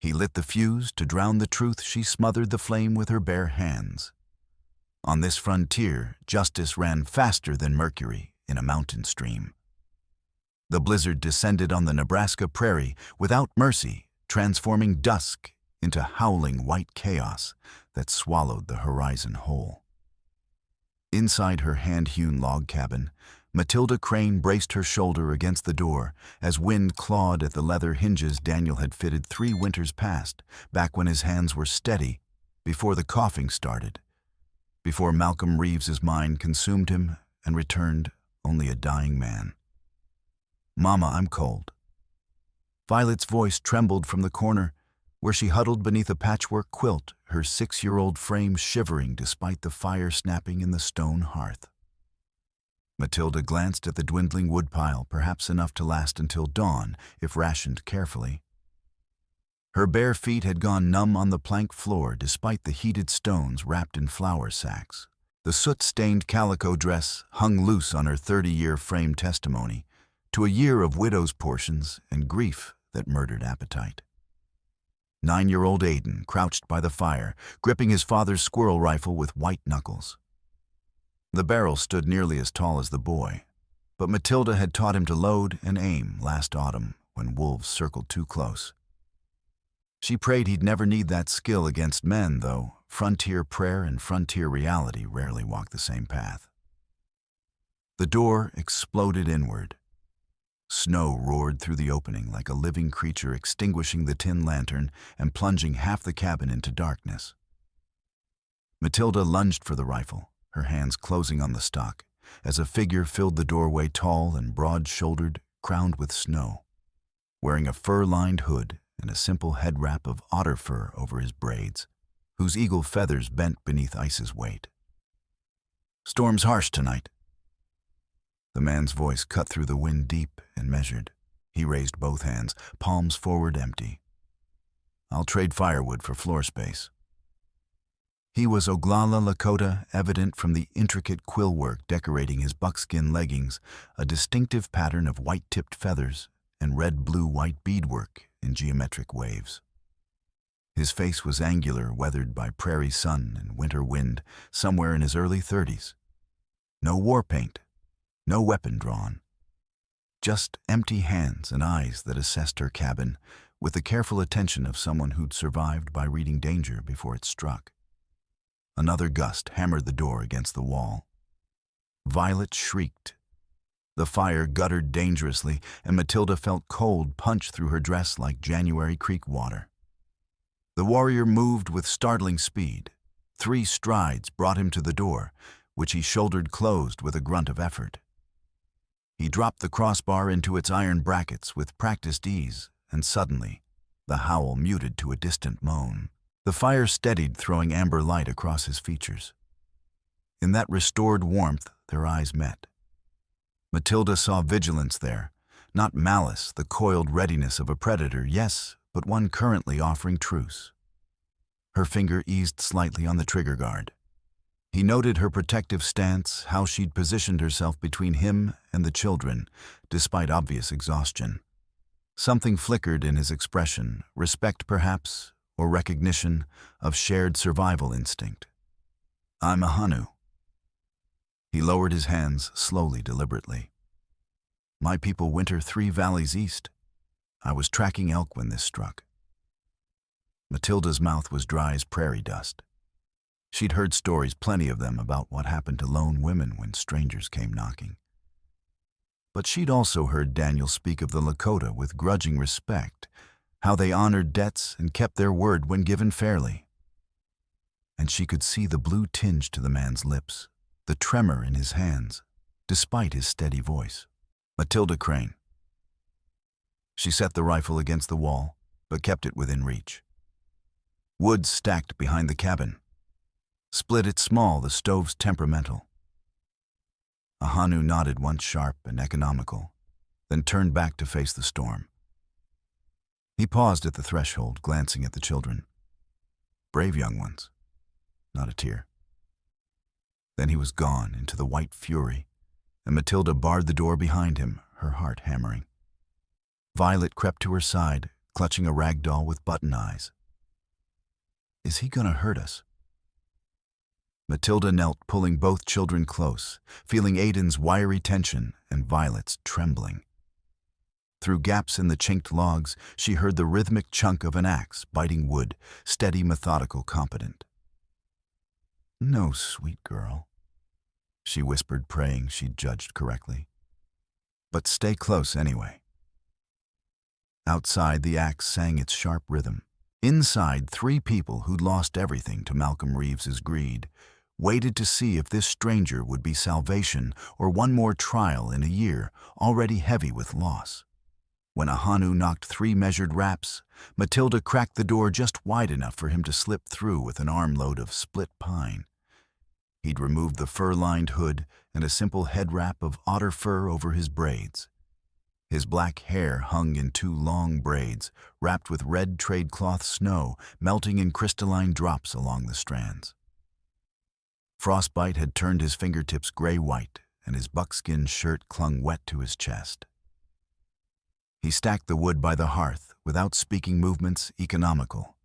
He lit the fuse. To drown the truth, she smothered the flame with her bare hands. On this frontier, justice ran faster than mercury in a mountain stream. The blizzard descended on the Nebraska prairie without mercy, transforming dusk into howling white chaos that swallowed the horizon whole. Inside her hand-hewn log cabin, Matilda Crane braced her shoulder against the door as wind clawed at the leather hinges Daniel had fitted 3 winters past, back when his hands were steady, before the coughing started, before Malcolm Reeves's mind consumed him and returned only a dying man. "Mama, I'm cold." Violet's voice trembled from the corner where she huddled beneath a patchwork quilt, her 6-year-old frame shivering despite the fire snapping in the stone hearth. Matilda glanced at the dwindling woodpile, perhaps enough to last until dawn, if rationed carefully. Her bare feet had gone numb on the plank floor despite the heated stones wrapped in flour sacks. The soot-stained calico dress hung loose on her 30-year frame testimony to a year of widow's portions and grief that murdered appetite. 9-year-old Aiden crouched by the fire, gripping his father's squirrel rifle with white knuckles. The barrel stood nearly as tall as the boy, but Matilda had taught him to load and aim last autumn when wolves circled too close. She prayed he'd never need that skill against men, though frontier prayer and frontier reality rarely walk the same path. The door exploded inward. Snow roared through the opening like a living creature, extinguishing the tin lantern and plunging half the cabin into darkness. Matilda lunged for the rifle, her hands closing on the stock, as a figure filled the doorway, tall and broad-shouldered, crowned with snow, wearing a fur-lined hood and a simple head wrap of otter fur over his braids, whose eagle feathers bent beneath ice's weight. "Storm's harsh tonight." The man's voice cut through the wind deep and measured. He raised both hands, palms forward, empty. "I'll trade firewood for floor space." He was Oglala Lakota, evident from the intricate quill work decorating his buckskin leggings, a distinctive pattern of white-tipped feathers and red-blue-white beadwork in geometric waves. His face was angular, weathered by prairie sun and winter wind, somewhere in his early 30s. No war paint, no weapon drawn. Just empty hands and eyes that assessed her cabin with the careful attention of someone who'd survived by reading danger before it struck. Another gust hammered the door against the wall. Violet shrieked. The fire guttered dangerously, and Matilda felt cold punch through her dress like January creek water. The warrior moved with startling speed. 3 strides brought him to the door, which he shouldered closed with a grunt of effort. He dropped the crossbar into its iron brackets with practiced ease, and suddenly, the howl muted to a distant moan. The fire steadied, throwing amber light across his features. In that restored warmth, their eyes met. Matilda saw vigilance there, not malice, the coiled readiness of a predator, yes, but one currently offering truce. Her finger eased slightly on the trigger guard. He noted her protective stance, how she'd positioned herself between him and the children, despite obvious exhaustion. Something flickered in his expression, respect perhaps, or recognition of shared survival instinct. "I'm a Hanu." He lowered his hands slowly, deliberately. "My people winter 3 valleys east. I was tracking elk when this struck." Matilda's mouth was dry as prairie dust. She'd heard stories, plenty of them, about what happened to lone women when strangers came knocking. But she'd also heard Daniel speak of the Lakota with grudging respect, how they honored debts and kept their word when given fairly. And she could see the blue tinge to the man's lips, the tremor in his hands, despite his steady voice. "Matilda Crane." She set the rifle against the wall, but kept it within reach. Wood stacked behind the cabin. Split it small, the stove's temperamental. A Hanu nodded once, sharp and economical, then turned back to face the storm. He paused at the threshold, glancing at the children. Brave young ones. Not a tear. Then he was gone into the white fury, and Matilda barred the door behind him, her heart hammering. Violet crept to her side, clutching a rag doll with button eyes. Is he gonna hurt us? Matilda knelt, pulling both children close, feeling Aiden's wiry tension and Violet's trembling. Through gaps in the chinked logs, she heard the rhythmic chunk of an axe biting wood, steady, methodical, competent. "No, sweet girl," she whispered, praying she'd judged correctly. "But stay close anyway." Outside, the axe sang its sharp rhythm. Inside, 3 people who'd lost everything to Malcolm Reeves's greed waited to see if this stranger would be salvation or one more trial in a year already heavy with loss. When Ahanu knocked 3 measured raps, Matilda cracked the door just wide enough for him to slip through with an armload of split pine. He'd removed the fur-lined hood and a simple head wrap of otter fur over his braids. His black hair hung in 2 long braids, wrapped with red trade-cloth snow melting in crystalline drops along the strands. Frostbite had turned his fingertips gray-white, and his buckskin shirt clung wet to his chest. He stacked the wood by the hearth, without speaking movements economical,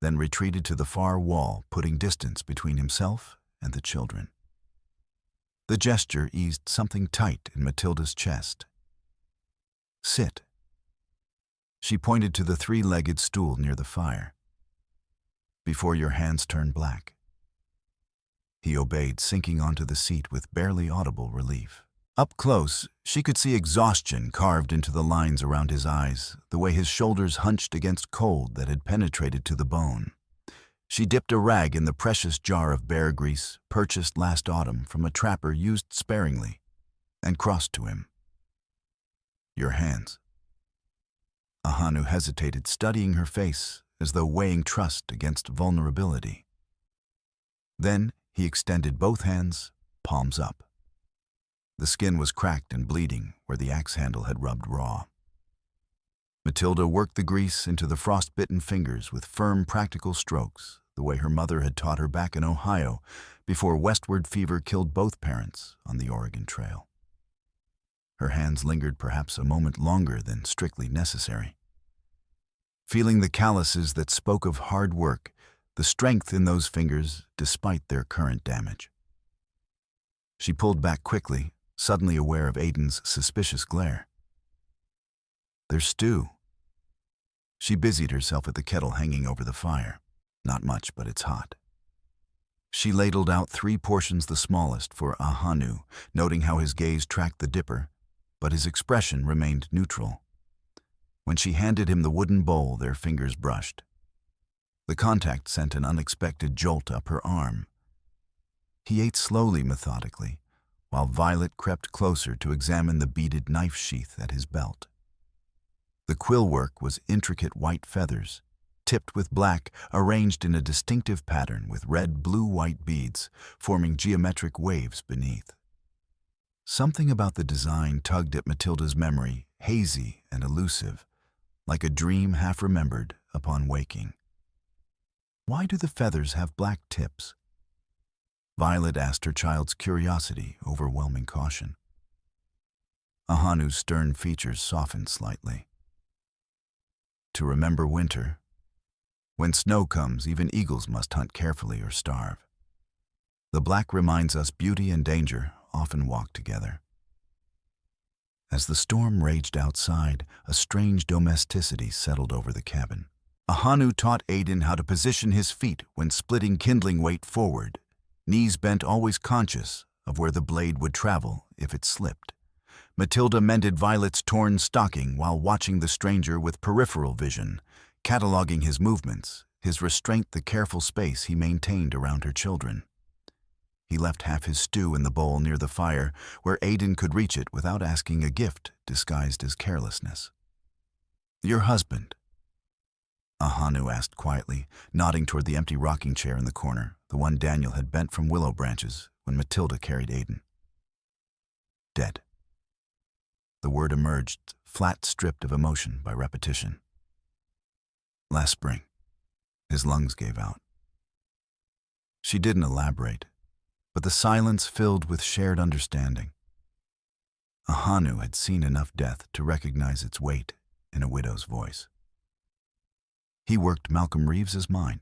then retreated to the far wall, putting distance between himself and the children. The gesture eased something tight in Matilda's chest. "Sit." She pointed to the 3-legged stool near the fire. "Before your hands turn black." He obeyed, sinking onto the seat with barely audible relief. Up close, she could see exhaustion carved into the lines around his eyes, the way his shoulders hunched against cold that had penetrated to the bone. She dipped a rag in the precious jar of bear grease purchased last autumn from a trapper used sparingly, and crossed to him. "Your hands." Ahanu hesitated, studying her face as though weighing trust against vulnerability. Then he extended both hands, palms up. The skin was cracked and bleeding where the axe handle had rubbed raw. Matilda worked the grease into the frost-bitten fingers with firm, practical strokes, the way her mother had taught her back in Ohio before westward fever killed both parents on the Oregon Trail. Her hands lingered perhaps a moment longer than strictly necessary. Feeling the calluses that spoke of hard work, the strength in those fingers despite their current damage. She pulled back quickly, suddenly aware of Aiden's suspicious glare. "There's stew." She busied herself at the kettle hanging over the fire. Not much, but it's hot. She ladled out 3 portions, the smallest, for Ahanu, noting how his gaze tracked the dipper, but his expression remained neutral. When she handed him the wooden bowl, their fingers brushed. The contact sent an unexpected jolt up her arm. He ate slowly, methodically, while Violet crept closer to examine the beaded knife sheath at his belt. The quill work was intricate white feathers, tipped with black, arranged in a distinctive pattern with red, blue-white beads, forming geometric waves beneath. Something about the design tugged at Matilda's memory, hazy and elusive, like a dream half-remembered upon waking. "Why do the feathers have black tips?" Violet asked, her child's curiosity overwhelming caution. Ahanu's stern features softened slightly. "To remember winter. When snow comes, even eagles must hunt carefully or starve. The black reminds us beauty and danger often walk together." As the storm raged outside, a strange domesticity settled over the cabin. Ahanu taught Aiden how to position his feet when splitting kindling weight forward, knees bent, always conscious of where the blade would travel if it slipped. Matilda mended Violet's torn stocking while watching the stranger with peripheral vision, cataloging his movements, his restraint, the careful space he maintained around her children. He left half his stew in the bowl near the fire, where Aiden could reach it without asking, a gift disguised as carelessness. "Your husband?" Ahanu asked quietly, nodding toward the empty rocking chair in the corner, the one Daniel had bent from willow branches when Matilda carried Aiden. "Dead." The word emerged, flat, stripped of emotion by repetition. "Last spring." His lungs gave out. She didn't elaborate, but the silence filled with shared understanding. Ahanu had seen enough death to recognize its weight in a widow's voice. He worked Malcolm Reeves's mine.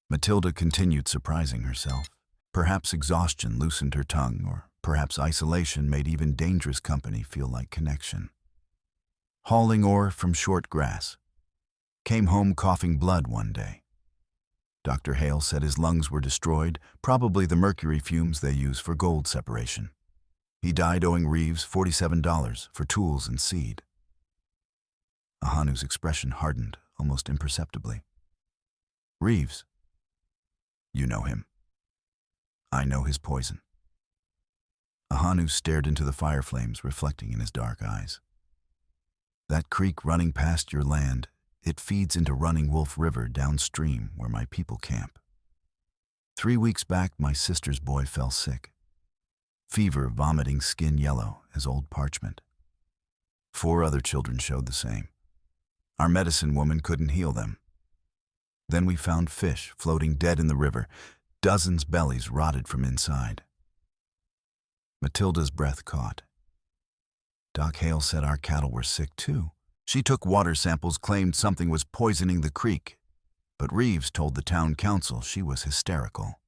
Matilda continued surprising herself. Perhaps exhaustion loosened her tongue, or perhaps isolation made even dangerous company feel like connection. Hauling ore from short grass. Came home coughing blood one day. Dr. Hale said his lungs were destroyed, probably the mercury fumes they use for gold separation. He died owing Reeves $47 for tools and seed. Ahanu's expression hardened, almost imperceptibly. Reeves. You know him. I know his poison. Ahanu stared into the fire flames reflecting in his dark eyes. That creek running past your land, it feeds into Running Wolf River downstream where my people camp. 3 weeks back, my sister's boy fell sick. Fever, vomiting, skin yellow as old parchment. 4 other children showed the same. Our medicine woman couldn't heal them. Then we found fish floating dead in the river, dozens bellies rotted from inside. Matilda's breath caught. Doc Hale said our cattle were sick too. She took water samples, claimed something was poisoning the creek, but Reeves told the town council she was hysterical.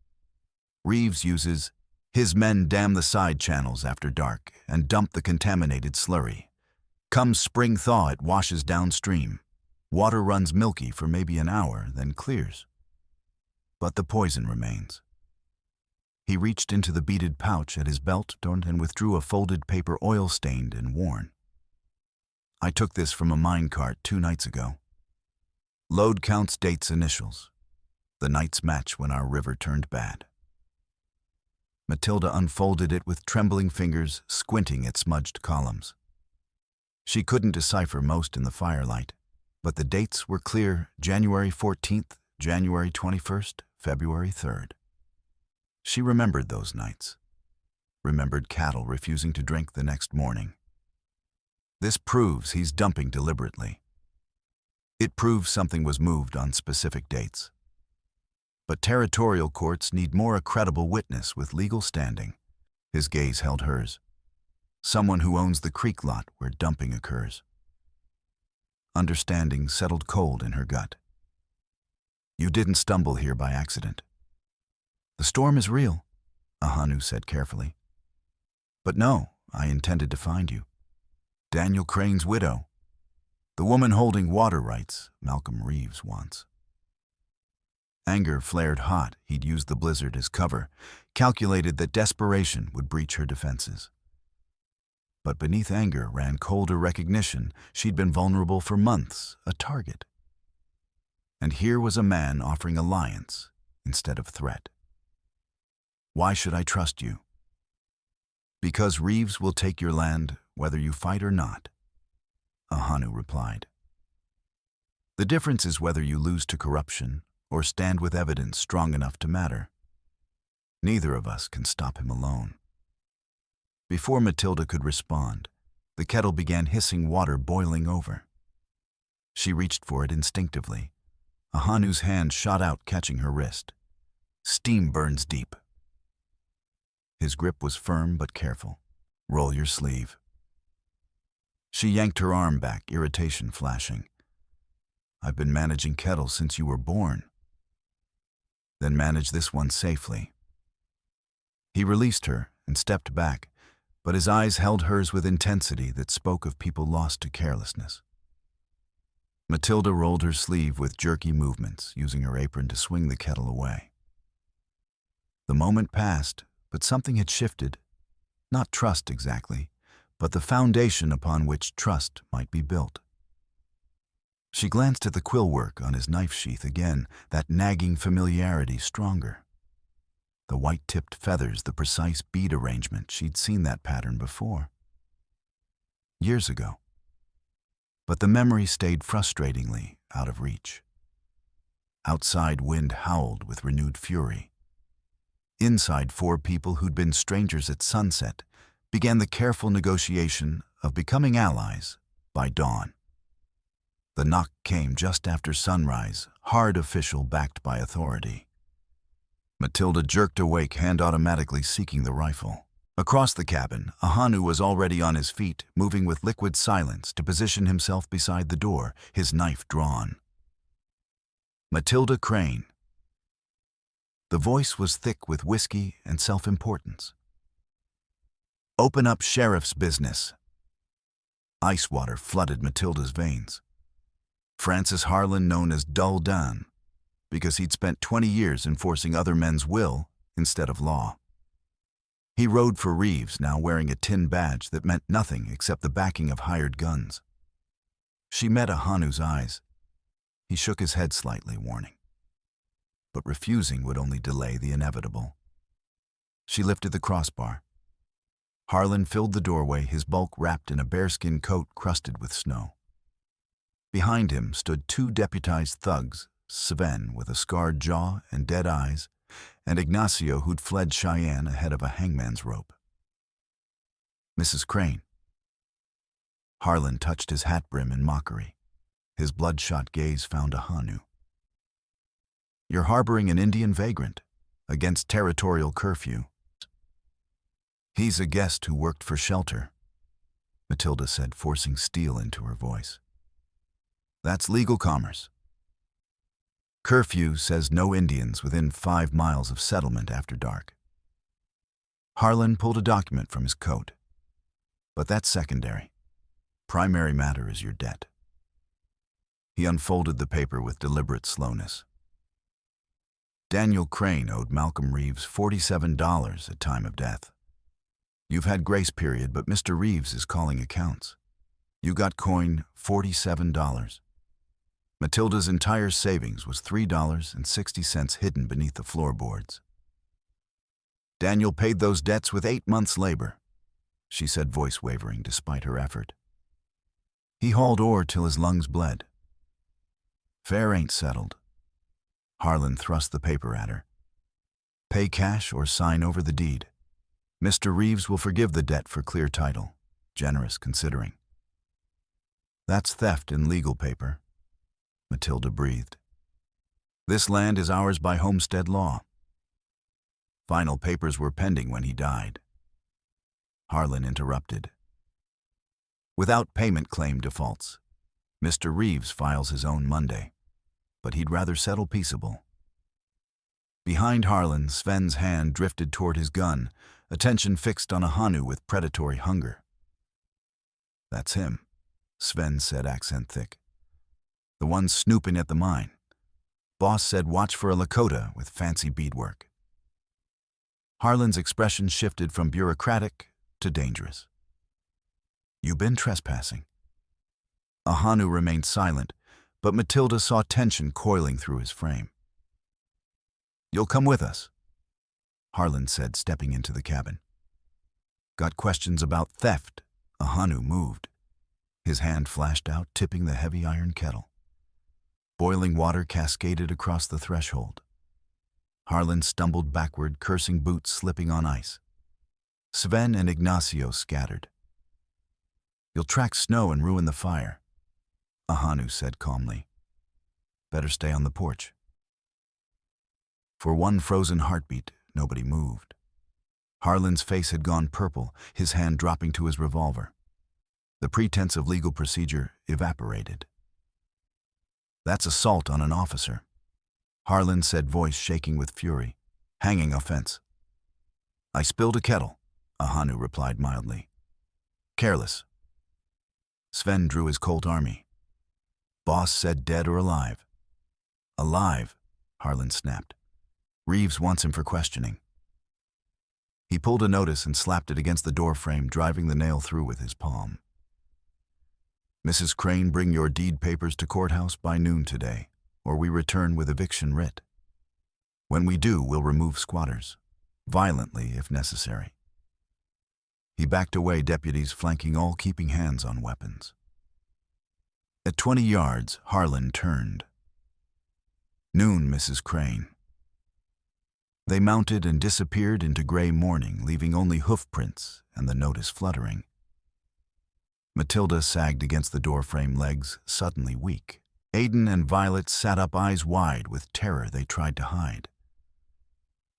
Reeves uses his men dam the side channels after dark and dump the contaminated slurry. Come spring thaw, it washes downstream. Water runs milky for maybe an hour, then clears. But the poison remains. He reached into the beaded pouch at his belt and withdrew a folded paper oil-stained and worn. I took this from a mine cart 2 nights ago. Load counts, dates, initials. The nights match when our river turned bad. Matilda unfolded it with trembling fingers, squinting at smudged columns. She couldn't decipher most in the firelight, but the dates were clear: January 14th, January 21st, February 3rd. She remembered those nights. Remembered cattle refusing to drink the next morning. This proves he's dumping deliberately. It proves something was moved on specific dates. But territorial courts need more a credible witness with legal standing. His gaze held hers. Someone who owns the creek lot where dumping occurs. Understanding settled cold in her gut. You didn't stumble here by accident. The storm is real, Ahanu said carefully. But no, I intended to find you. Daniel Crane's widow. The woman holding water rights Malcolm Reeves wants. Anger flared hot. He'd used the blizzard as cover, calculated that desperation would breach her defenses. But beneath anger ran colder recognition. She'd been vulnerable for months, a target. And here was a man offering alliance instead of threat. Why should I trust you? Because Reeves will take your land whether you fight or not, Ahanu replied. The difference is whether you lose to corruption or stand with evidence strong enough to matter. Neither of us can stop him alone. Before Matilda could respond, the kettle began hissing, water boiling over. She reached for it instinctively. Ahanu's hand shot out, catching her wrist. Steam burns deep. His grip was firm but careful. Roll your sleeve. She yanked her arm back, irritation flashing. I've been managing kettles since you were born. Then manage this one safely. He released her and stepped back, but his eyes held hers with intensity that spoke of people lost to carelessness. Matilda rolled her sleeve with jerky movements, using her apron to swing the kettle away. The moment passed, but something had shifted. Not trust exactly, but the foundation upon which trust might be built. She glanced at the quill work on his knife sheath again, that nagging familiarity stronger. The white-tipped feathers, the precise bead arrangement, she'd seen that pattern before. Years ago. But the memory stayed frustratingly out of reach. Outside, wind howled with renewed fury. Inside, 4 people who'd been strangers at sunset began the careful negotiation of becoming allies by dawn. The knock came just after sunrise, hard official backed by authority. Matilda jerked awake, hand automatically seeking the rifle. Across the cabin, Ahanu was already on his feet, moving with liquid silence to position himself beside the door, his knife drawn. Matilda Crane. The voice was thick with whiskey and self-importance. Open up sheriff's business. Ice water flooded Matilda's veins. Francis Harlan, known as Dull Dan, because he'd spent 20 years enforcing other men's will instead of law. He rode for Reeves, now wearing a tin badge that meant nothing except the backing of hired guns. She met Ahanu's eyes. He shook his head slightly, warning. But refusing would only delay the inevitable. She lifted the crossbar. Harlan filled the doorway, his bulk wrapped in a bearskin coat crusted with snow. Behind him stood two deputized thugs, Sven with a scarred jaw and dead eyes, and Ignacio, who'd fled Cheyenne ahead of a hangman's rope. Mrs. Crane. Harlan touched his hat brim in mockery. His bloodshot gaze found Ahanu. You're harboring an Indian vagrant against territorial curfew. He's a guest who worked for shelter, Matilda said, forcing steel into her voice. That's legal commerce. Curfew says no Indians within 5 miles of settlement after dark. Harlan pulled a document from his coat. But that's secondary. Primary matter is your debt. He unfolded the paper with deliberate slowness. Daniel Crane owed Malcolm Reeves $47 at time of death. You've had grace period, but Mr. Reeves is calling accounts. You got coin $47. Matilda's entire savings was $3.60 hidden beneath the floorboards. Daniel paid those debts with 8 months' labor, she said, voice wavering despite her effort. He hauled ore till his lungs bled. Fair ain't settled. Harlan thrust the paper at her. Pay cash or sign over the deed. Mr. Reeves will forgive the debt for clear title, generous considering. That's theft in legal paper, Matilda breathed. This land is ours by homestead law. Final papers were pending when he died. Harlan interrupted. Without payment claim defaults. Mr. Reeves files his own Monday, but he'd rather settle peaceable. Behind Harlan, Sven's hand drifted toward his gun, attention fixed on Ahanu with predatory hunger. That's him, Sven said, accent thick. The one snooping at the mine. Boss said watch for a Lakota with fancy beadwork. Harlan's expression shifted from bureaucratic to dangerous. You been trespassing? Ahanu remained silent, but Matilda saw tension coiling through his frame. You'll come with us, Harlan said, stepping into the cabin. Got questions about theft? Ahanu moved. His hand flashed out, tipping the heavy iron kettle. Boiling water cascaded across the threshold. Harlan stumbled backward, cursing boots slipping on ice. Sven and Ignacio scattered. You'll track snow and ruin the fire, Ahanu said calmly. Better stay on the porch. For one frozen heartbeat, nobody moved. Harlan's face had gone purple, his hand dropping to his revolver. The pretense of legal procedure evaporated. That's assault on an officer, Harlan said, voice shaking with fury. Hanging offense. I spilled a kettle, Ahanu replied mildly. Careless. Sven drew his Colt Army. Boss said dead or alive. Alive, Harlan snapped. Reeves wants him for questioning. He pulled a notice and slapped it against the door frame, driving the nail through with his palm. Mrs. Crane, bring your deed papers to courthouse by noon today, or we return with eviction writ. When we do, we'll remove squatters, violently if necessary. He backed away, deputies flanking, all keeping hands on weapons. At 20 yards, Harlan turned. Noon, Mrs. Crane. They mounted and disappeared into gray morning, leaving only hoof prints and the notice fluttering. Matilda sagged against the doorframe, legs suddenly weak. Aiden and Violet sat up, eyes wide with terror they tried to hide.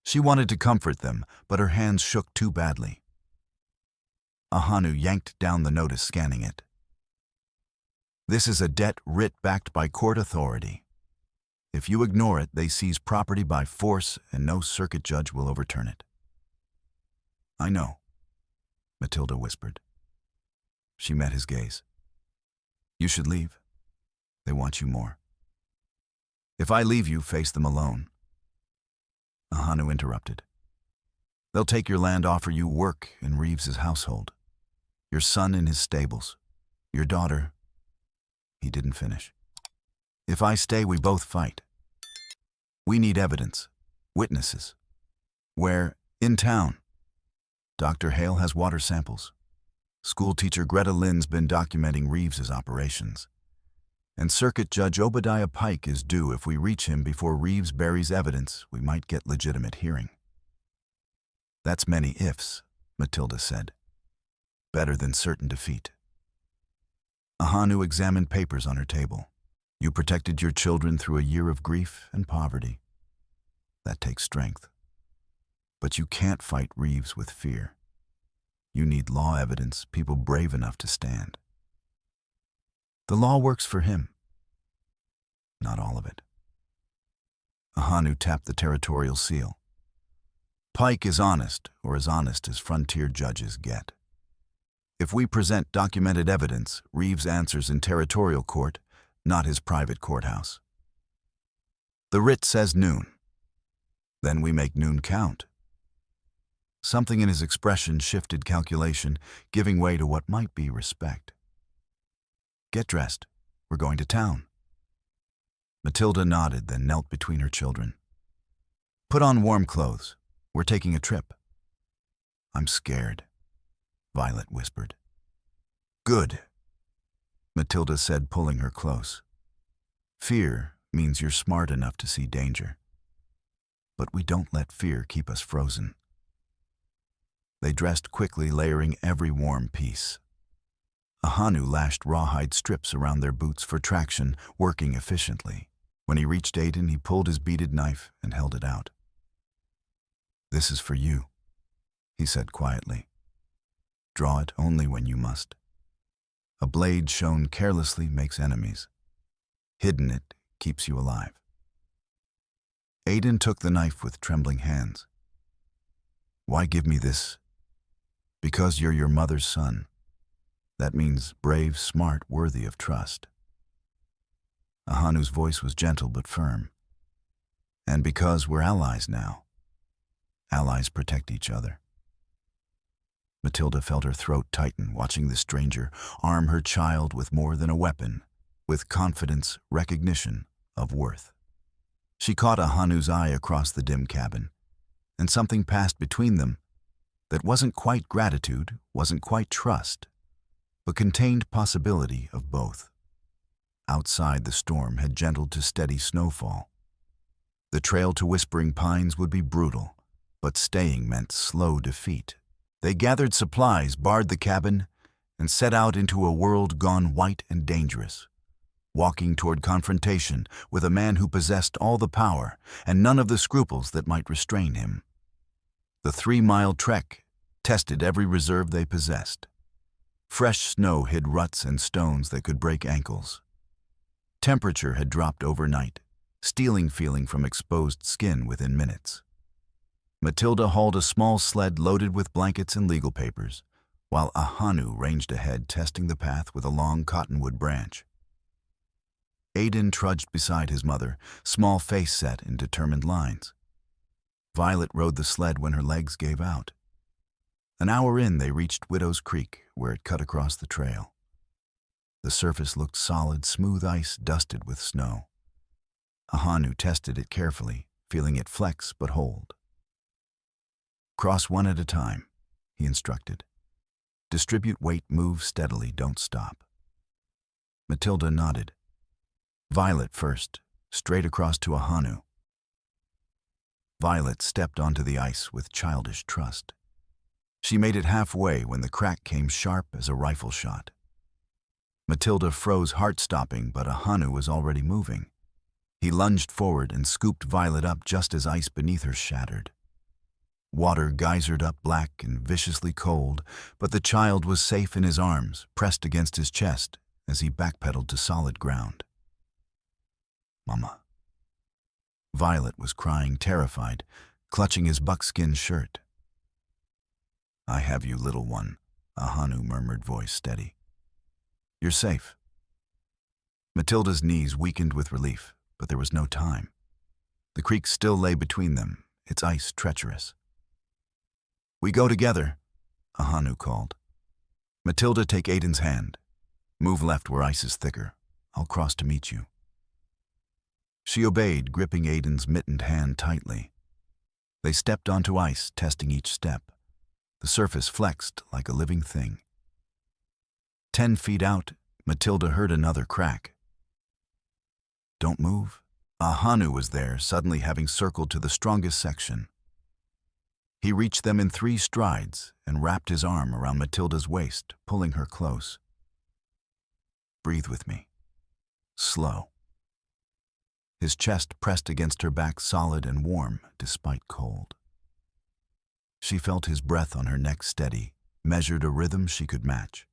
She wanted to comfort them, but her hands shook too badly. Ahanu yanked down the notice, scanning it. This is a debt writ backed by court authority. If you ignore it, they seize property by force and no circuit judge will overturn it. I know, Matilda whispered. She met his gaze. You should leave. They want you more. If I leave you, face them alone. Ahanu interrupted. They'll take your land, offer you work in Reeves's household. Your son in his stables. Your daughter. He didn't finish. If I stay, we both fight. We need evidence. Witnesses. Where? In town. Dr. Hale has water samples. School teacher Greta Lynn's been documenting Reeves's operations. And Circuit Judge Obadiah Pike is due. If we reach him before Reeves buries evidence, we might get legitimate hearing. That's many ifs, Matilda said. Better than certain defeat. Ahanu examined papers on her table. You protected your children through a year of grief and poverty. That takes strength. But you can't fight Reeves with fear. You need law evidence, people brave enough to stand. The law works for him. Not all of it. Ahanu tapped the territorial seal. Pike is honest, or as honest as frontier judges get. If we present documented evidence, Reeves answers in territorial court, not his private courthouse. The writ says noon. Then we make noon count. Something in his expression shifted calculation, giving way to what might be respect. Get dressed. We're going to town. Matilda nodded, then knelt between her children. Put on warm clothes. We're taking a trip. I'm scared, Violet whispered. Good, Matilda said, pulling her close. Fear means you're smart enough to see danger. But we don't let fear keep us frozen. They dressed quickly, layering every warm piece. Ahanu lashed rawhide strips around their boots for traction, working efficiently. When he reached Aiden, he pulled his beaded knife and held it out. This is for you, he said quietly. Draw it only when you must. A blade shown carelessly makes enemies. Hidden it keeps you alive. Aiden took the knife with trembling hands. Why give me this? Because you're your mother's son. That means brave, smart, worthy of trust. Ahanu's voice was gentle but firm. And because we're allies now. Allies protect each other. Matilda felt her throat tighten, watching the stranger arm her child with more than a weapon, with confidence, recognition of worth. She caught Ahanu's eye across the dim cabin, and something passed between them that wasn't quite gratitude, wasn't quite trust, but contained possibility of both. Outside, the storm had gentled to steady snowfall. The trail to Whispering Pines would be brutal, but staying meant slow defeat. They gathered supplies, barred the cabin, and set out into a world gone white and dangerous, walking toward confrontation with a man who possessed all the power and none of the scruples that might restrain him. The 3-mile trek tested every reserve they possessed. Fresh snow hid ruts and stones that could break ankles. Temperature had dropped overnight, stealing feeling from exposed skin within minutes. Matilda hauled a small sled loaded with blankets and legal papers, while Ahanu ranged ahead, testing the path with a long cottonwood branch. Aiden trudged beside his mother, small face set in determined lines. Violet rode the sled when her legs gave out. An hour in, they reached Widow's Creek, where it cut across the trail. The surface looked solid, smooth ice dusted with snow. Ahanu tested it carefully, feeling it flex but hold. Cross one at a time, he instructed. Distribute weight, move steadily, don't stop. Matilda nodded. Violet first, straight across to Ahanu. Violet stepped onto the ice with childish trust. She made it halfway when the crack came sharp as a rifle shot. Matilda froze, heart-stopping, but Ahanu was already moving. He lunged forward and scooped Violet up just as ice beneath her shattered. Water geysered up black and viciously cold, but the child was safe in his arms, pressed against his chest as he backpedaled to solid ground. Mama, Violet was crying, terrified, clutching his buckskin shirt. "I have you, little one," Ahanu murmured, voice steady. "You're safe." Matilda's knees weakened with relief, but there was no time. The creek still lay between them, its ice treacherous. "We go together," Ahanu called. "Matilda, take Aiden's hand. Move left where ice is thicker. I'll cross to meet you." She obeyed, gripping Aiden's mittened hand tightly. They stepped onto ice, testing each step. The surface flexed like a living thing. 10 feet out, Matilda heard another crack. "Don't move." Ahanu was there, suddenly having circled to the strongest section. He reached them in 3 strides and wrapped his arm around Matilda's waist, pulling her close. "Breathe with me. Slow." His chest pressed against her back, solid and warm, despite cold. She felt his breath on her neck steady, measured a rhythm she could match.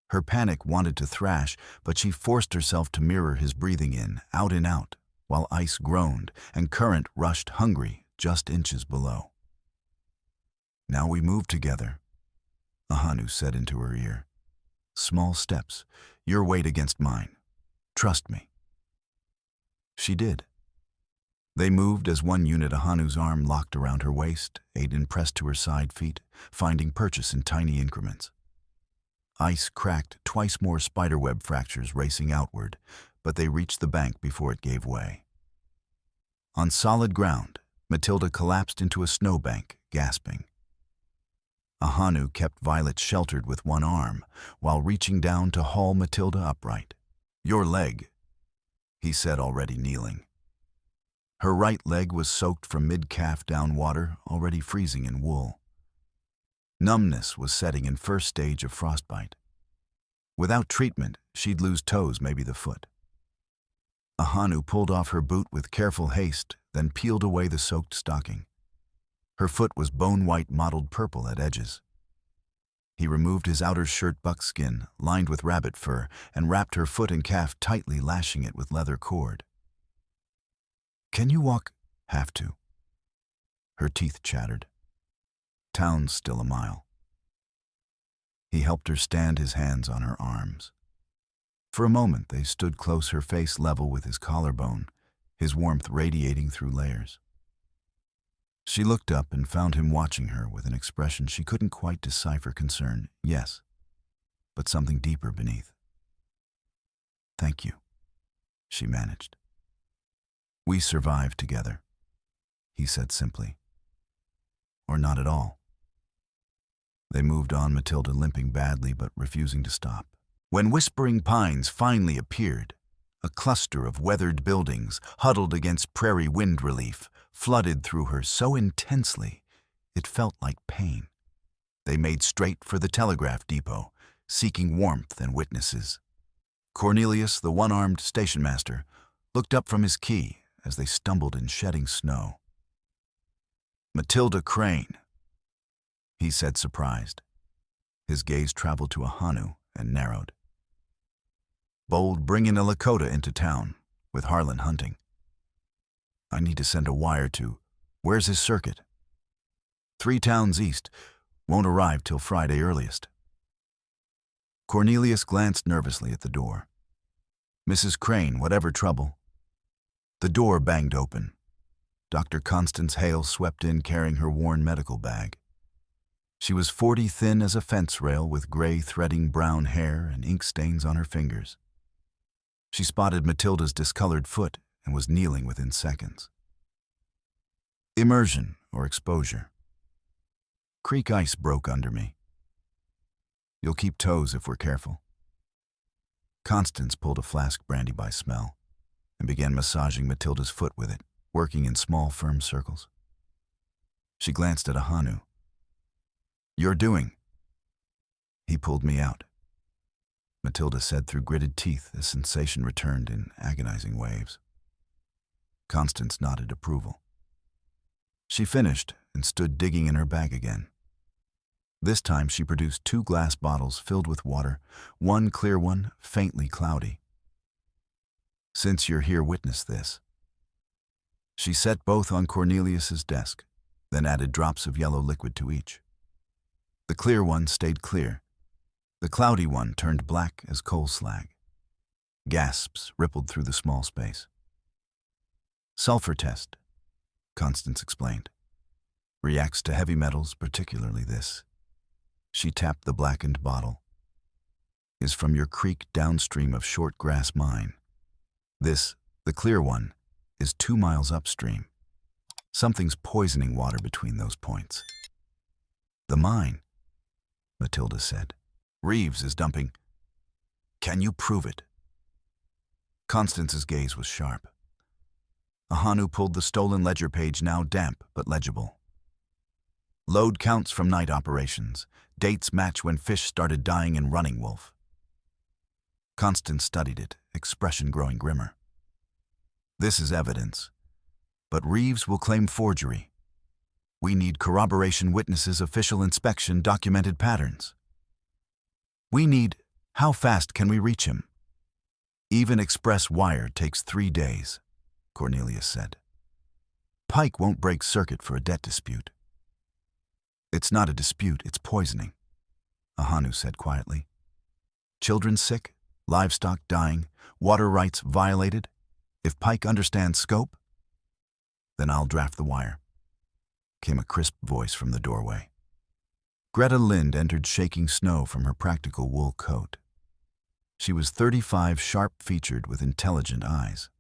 Her panic wanted to thrash, but she forced herself to mirror his breathing in, out and out, while ice groaned and current rushed hungry just inches below. "Now we move together," Ahanu said into her ear. "Small steps, your weight against mine. Trust me." She did. They moved as one unit, Ahanu's arm locked around her waist, Aiden pressed to her side feet, finding purchase in tiny increments. Ice cracked, twice more spiderweb fractures racing outward, but they reached the bank before it gave way. On solid ground, Matilda collapsed into a snowbank, gasping. Ahanu kept Violet sheltered with one arm, while reaching down to haul Matilda upright. "Your leg," he said, already kneeling. Her right leg was soaked from mid-calf down, water already freezing in wool. Numbness was setting in first stage of frostbite. Without treatment, she'd lose toes, maybe the foot. Ahanu pulled off her boot with careful haste, then peeled away the soaked stocking. Her foot was bone-white, mottled purple at edges. He removed his outer shirt buckskin, lined with rabbit fur, and wrapped her foot and calf tightly, lashing it with leather cord. "Can you walk?" "Have to." Her teeth chattered. "Town's still a mile." He helped her stand, his hands on her arms. For a moment they stood close, her face level with his collarbone, his warmth radiating through layers. She looked up and found him watching her with an expression she couldn't quite decipher. Concern, yes, but something deeper beneath. "Thank you," she managed. "We survived together," he said simply. "Or not at all." They moved on, Matilda limping badly but refusing to stop. When Whispering Pines finally appeared, a cluster of weathered buildings huddled against prairie wind relief flooded through her so intensely it felt like pain. They made straight for the telegraph depot, seeking warmth and witnesses. Cornelius, the one-armed station master, looked up from his key as they stumbled in shedding snow. "Matilda Crane," he said, surprised. His gaze traveled to Ahanu and narrowed. "Bold bringing a Lakota into town, with Harlan hunting. I need to send a wire to, where's his circuit? 3 towns east, won't arrive till Friday earliest." Cornelius glanced nervously at the door. "Mrs. Crane, whatever trouble?" The door banged open. Dr. Constance Hale swept in, carrying her worn medical bag. She was 40, thin as a fence rail, with gray threading brown hair and ink stains on her fingers. She spotted Matilda's discolored foot and was kneeling within seconds. "Immersion or exposure. Creek ice broke under me. You'll keep toes if we're careful." Constance pulled a flask brandy by smell and began massaging Matilda's foot with it, working in small, firm circles. She glanced at Ahanu. "You're doing." "He pulled me out," Matilda said through gritted teeth as sensation returned in agonizing waves. Constance nodded approval. She finished and stood digging in her bag again. This time she produced 2 glass bottles filled with water, one clear one, faintly cloudy. "Since you're here, witness this." She set both on Cornelius's desk, then added drops of yellow liquid to each. The clear one stayed clear. The cloudy one turned black as coal slag. Gasps rippled through the small space. Sulfur test, Constance explained. Reacts to heavy metals, particularly this. She tapped the blackened bottle. Is from your creek downstream of Short Grass Mine. This, the clear one, is 2 miles upstream. Something's poisoning water between those points. The mine, Matilda said. Reeves is dumping. Can you prove it? Constance's gaze was sharp. Ahanu pulled the stolen ledger page, now damp but legible. Load counts from night operations. Dates match when fish started dying in Running Wolf. Constance studied it, expression growing grimmer. This is evidence, but Reeves will claim forgery. We need corroboration witnesses, official inspection, documented patterns. We need, how fast can we reach him? Even express wire takes 3 days, Cornelius said. Pike won't break circuit for a debt dispute. It's not a dispute, it's poisoning, Ahanu said quietly. Children sick, livestock dying, water rights violated. If Pike understands scope, then I'll draft the wire, came a crisp voice from the doorway. Greta Lind entered, shaking snow from her practical wool coat. She was 35, sharp-featured with intelligent eyes.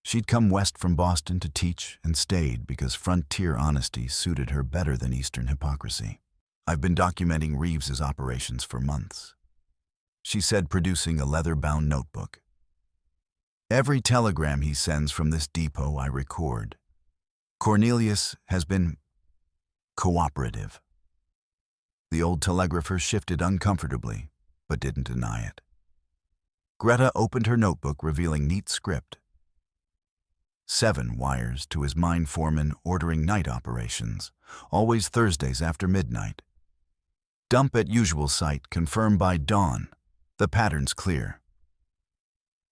She'd come west from Boston to teach and stayed because frontier honesty suited her better than Eastern hypocrisy. I've been documenting Reeves's operations for months, she said, producing a leather-bound notebook. Every telegram he sends from this depot I record. Cornelius has been cooperative. The old telegrapher shifted uncomfortably, but didn't deny it. Greta opened her notebook, revealing neat script. 7 wires to his mine foreman ordering night operations, always Thursdays after midnight. Dump at usual site, confirmed by dawn. The pattern's clear.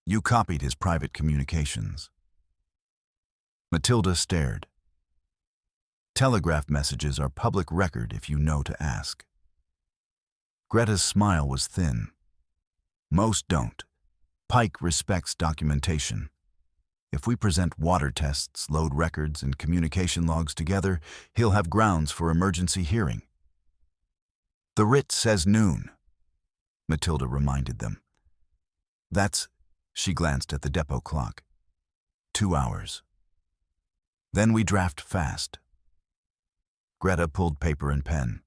You copied his private communications. Matilda stared. Telegraph messages are public record if you know to ask. Greta's smile was thin. Most don't. Pike respects documentation. If we present water tests, load records, and communication logs together, he'll have grounds for emergency hearing. The writ says noon, Matilda reminded them. That's, she glanced at the depot clock, 2 hours. Then we draft fast. Greta pulled paper and pen.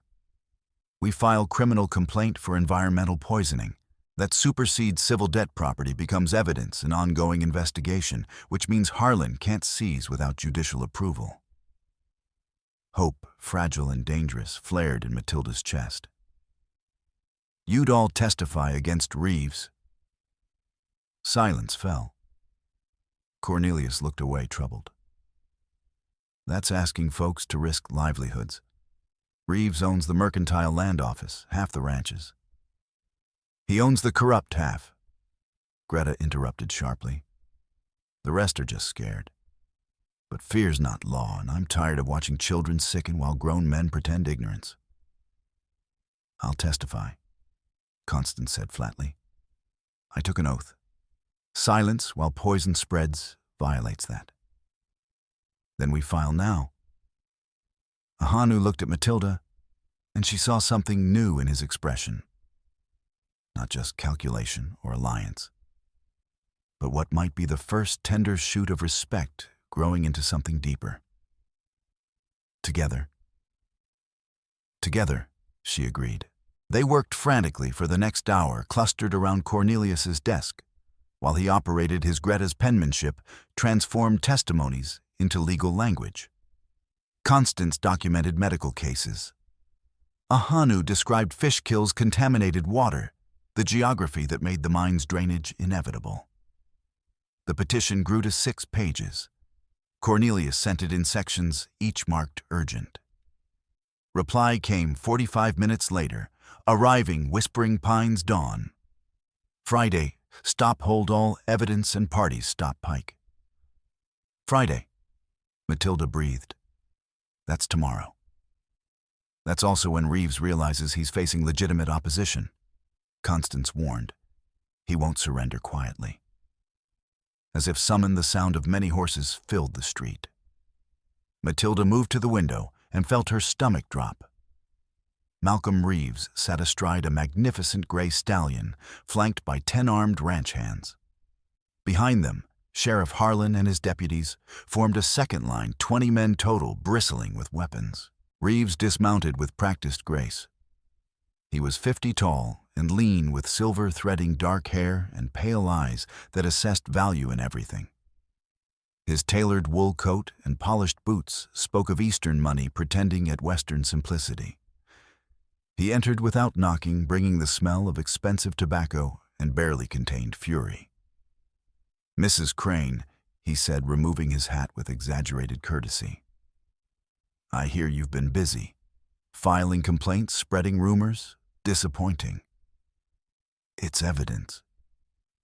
We file criminal complaint for environmental poisoning. That supersedes civil debt property, becomes evidence in ongoing investigation, which means Harlan can't seize without judicial approval. Hope, fragile and dangerous, flared in Matilda's chest. You'd all testify against Reeves. Silence fell. Cornelius looked away, troubled. That's asking folks to risk livelihoods. Reeves owns the Mercantile Land Office, half the ranches. He owns the corrupt half, Greta interrupted sharply. The rest are just scared. But fear's not law, and I'm tired of watching children sicken while grown men pretend ignorance. I'll testify, Constance said flatly. I took an oath. Silence while poison spreads violates that. Then we file now. Ahanu looked at Matilda, and she saw something new in his expression. Not just calculation or alliance, but what might be the first tender shoot of respect growing into something deeper. Together. Together, she agreed. They worked frantically for the next hour, clustered around Cornelius's desk, while he operated his Greta's penmanship, transformed testimonies into legal language. Constance documented medical cases. Ahanu described fish kills, contaminated water, the geography that made the mine's drainage inevitable. The petition grew to 6 pages. Cornelius sent it in sections, each marked urgent. Reply came 45 minutes later, arriving Whispering Pines dawn. Friday, stop, hold all evidence and parties, stop Pike. Friday, Matilda breathed. That's tomorrow. That's also when Reeves realizes he's facing legitimate opposition. Constance warned. He won't surrender quietly. As if summoned, the sound of many horses filled the street. Matilda moved to the window and felt her stomach drop. Malcolm Reeves sat astride a magnificent gray stallion, flanked by 10 armed ranch hands. Behind them, Sheriff Harlan and his deputies formed a second line, 20 men total, bristling with weapons. Reeves dismounted with practiced grace. He was 50 tall and lean, with silver threading dark hair and pale eyes that assessed value in everything. His tailored wool coat and polished boots spoke of Eastern money pretending at Western simplicity. He entered without knocking, bringing the smell of expensive tobacco and barely contained fury. "Mrs. Crane," he said, removing his hat with exaggerated courtesy. "I hear you've been busy. Filing complaints, spreading rumors. Disappointing." "It's evidence,"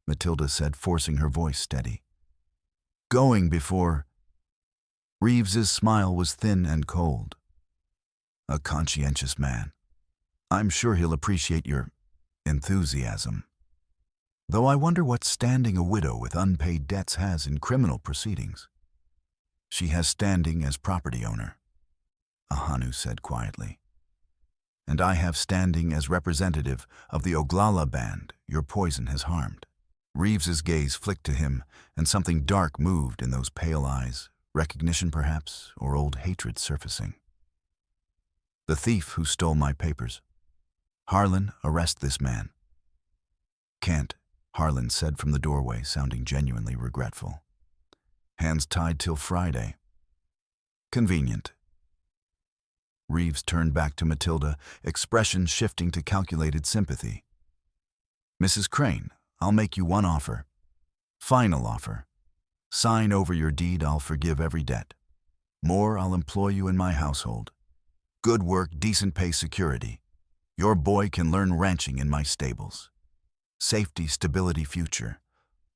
Matilda said, forcing her voice steady. "Going before—" Reeves's smile was thin and cold. "A conscientious man. I'm sure he'll appreciate your enthusiasm. Though I wonder what standing a widow with unpaid debts has in criminal proceedings." "She has standing as property owner," Ahanu said quietly. "And I have standing as representative of the Oglala band your poison has harmed." Reeves's gaze flicked to him, and something dark moved in those pale eyes, recognition perhaps, or old hatred surfacing. "The thief who stole my papers. Harlan, arrest this man." "Can't," Harlan said from the doorway, sounding genuinely regretful. "Hands tied till Friday." "Convenient." Reeves turned back to Matilda, expression shifting to calculated sympathy. "Mrs. Crane, I'll make you one offer. Final offer. Sign over your deed, I'll forgive every debt. More, I'll employ you in my household. Good work, decent pay, security. Your boy can learn ranching in my stables. Safety, stability, future.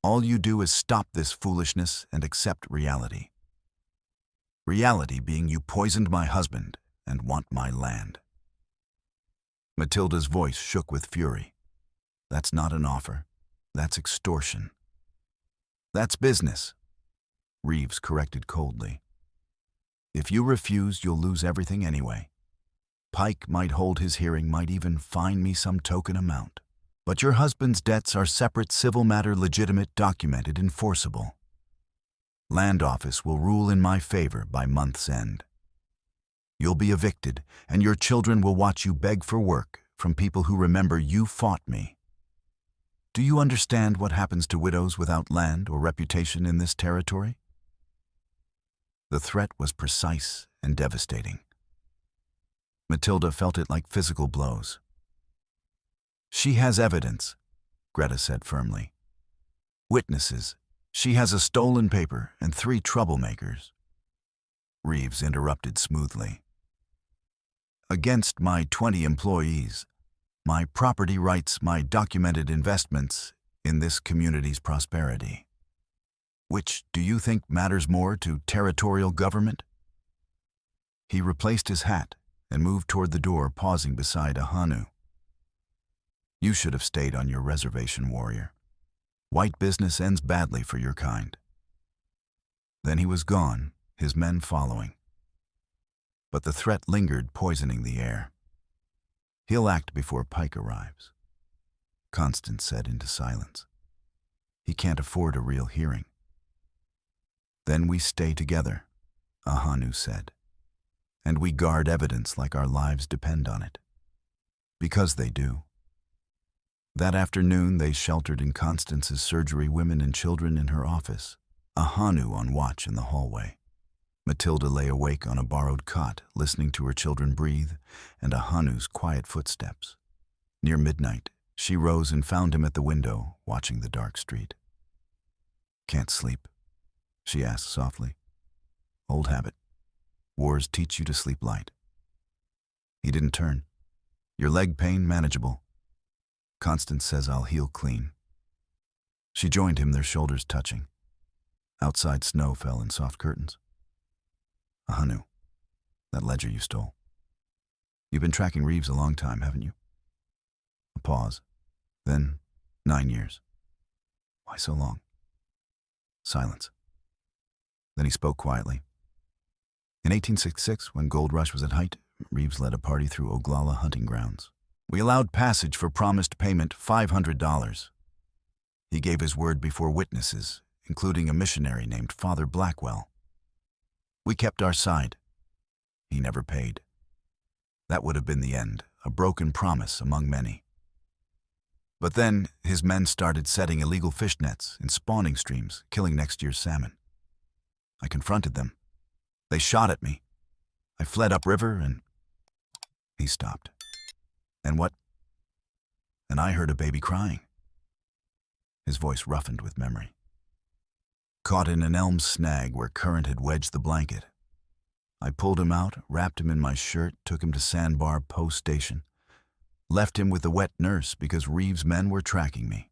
All you do is stop this foolishness and accept reality. Reality being you poisoned my husband and want my land." Matilda's voice shook with fury. "That's not an offer. That's extortion." "That's business," Reeves corrected coldly. "If you refuse, you'll lose everything anyway. Pike might hold his hearing, might even fine me some token amount. But your husband's debts are separate, civil matter, legitimate, documented, enforceable. Land office will rule in my favor by month's end. You'll be evicted, and your children will watch you beg for work from people who remember you fought me. Do you understand what happens to widows without land or reputation in this territory?" The threat was precise and devastating. Matilda felt it like physical blows. "She has evidence," Greta said firmly. "Witnesses. She has a stolen paper and 3 troublemakers." Reeves interrupted smoothly. "Against my 20 employees, my property rights, my documented investments in this community's prosperity. Which do you think matters more to territorial government?" He replaced his hat and moved toward the door, pausing beside Ahanu. "You should have stayed on your reservation, warrior. White business ends badly for your kind." Then he was gone, his men following. But the threat lingered, poisoning the air. "He'll act before Pike arrives," Constance said into silence. "He can't afford a real hearing." "Then we stay together," Ahanu said. "And we guard evidence like our lives depend on it." Because they do. That afternoon they sheltered in Constance's surgery, women and children in her office, Ahanu on watch in the hallway. Matilda lay awake on a borrowed cot, listening to her children breathe and Ahanu's quiet footsteps. Near midnight, she rose and found him at the window, watching the dark street. "Can't sleep?" she asked softly. "Old habit. Wars teach you to sleep light." He didn't turn. "Your leg pain manageable. Constance says I'll heal clean." She joined him, their shoulders touching. Outside snow fell in soft curtains. Ahanu, that ledger you stole. You've been tracking Reeves a long time, haven't you? A pause. Then 9 years. Why so long? Silence. Then he spoke quietly. In 1866, when gold rush was at height, Reeves led a party through Oglala hunting grounds. We allowed passage for promised payment $500. He gave his word before witnesses, including a missionary named Father Blackwell. We kept our side. He never paid. That would have been the end, a broken promise among many. But then, his men started setting illegal fish nets in spawning streams, killing next year's salmon. I confronted them. They shot at me. I fled upriver and... He stopped. And what? And I heard a baby crying. His voice roughened with memory. Caught in an elm snag where current had wedged the blanket. I pulled him out, wrapped him in my shirt, took him to Sandbar Post Station. Left him with the wet nurse because Reeves' men were tracking me.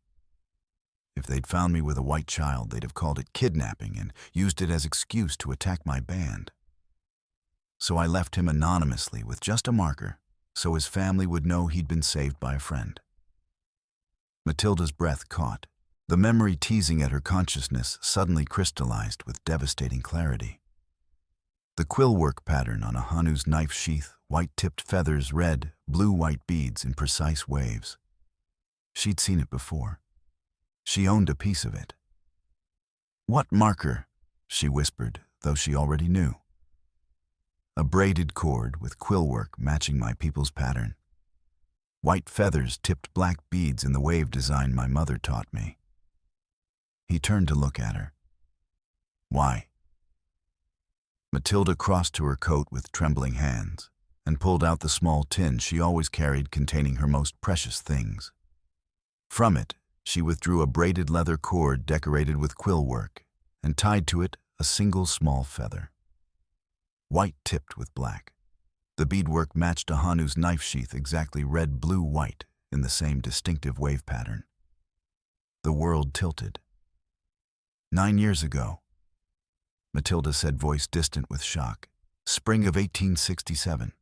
If they'd found me with a white child, they'd have called it kidnapping and used it as excuse to attack my band. So I left him anonymously with just a marker, so his family would know he'd been saved by a friend. Matilda's breath caught. The memory teasing at her consciousness suddenly crystallized with devastating clarity. The quillwork pattern on Ahanu's knife sheath, white-tipped feathers, red, blue-white beads in precise waves. She'd seen it before. She owned a piece of it. "What marker?" she whispered, though she already knew. A braided cord with quillwork matching my people's pattern. White feathers tipped black beads in the wave design my mother taught me. He turned to look at her. "Why?" Matilda crossed to her coat with trembling hands and pulled out the small tin she always carried containing her most precious things. From it, she withdrew a braided leather cord decorated with quillwork and tied to it a single small feather. White tipped with black. The beadwork matched Ahanu's knife sheath exactly red, blue, white in the same distinctive wave pattern. The world tilted. 9 years ago, Matilda said, voice distant with shock. Spring of 1867.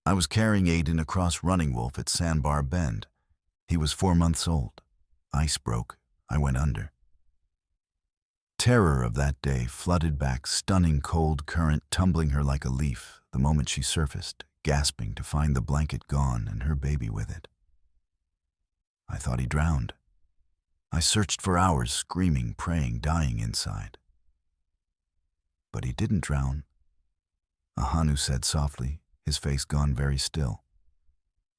I was carrying Aiden across Running Wolf at Sandbar Bend. He was 4 months old. Ice broke. I went under. Terror of that day flooded back, stunning cold current tumbling her like a leaf the moment she surfaced, gasping to find the blanket gone and her baby with it. I thought he drowned. I searched for hours, screaming, praying, dying inside. But he didn't drown, Ahanu said softly, his face gone very still.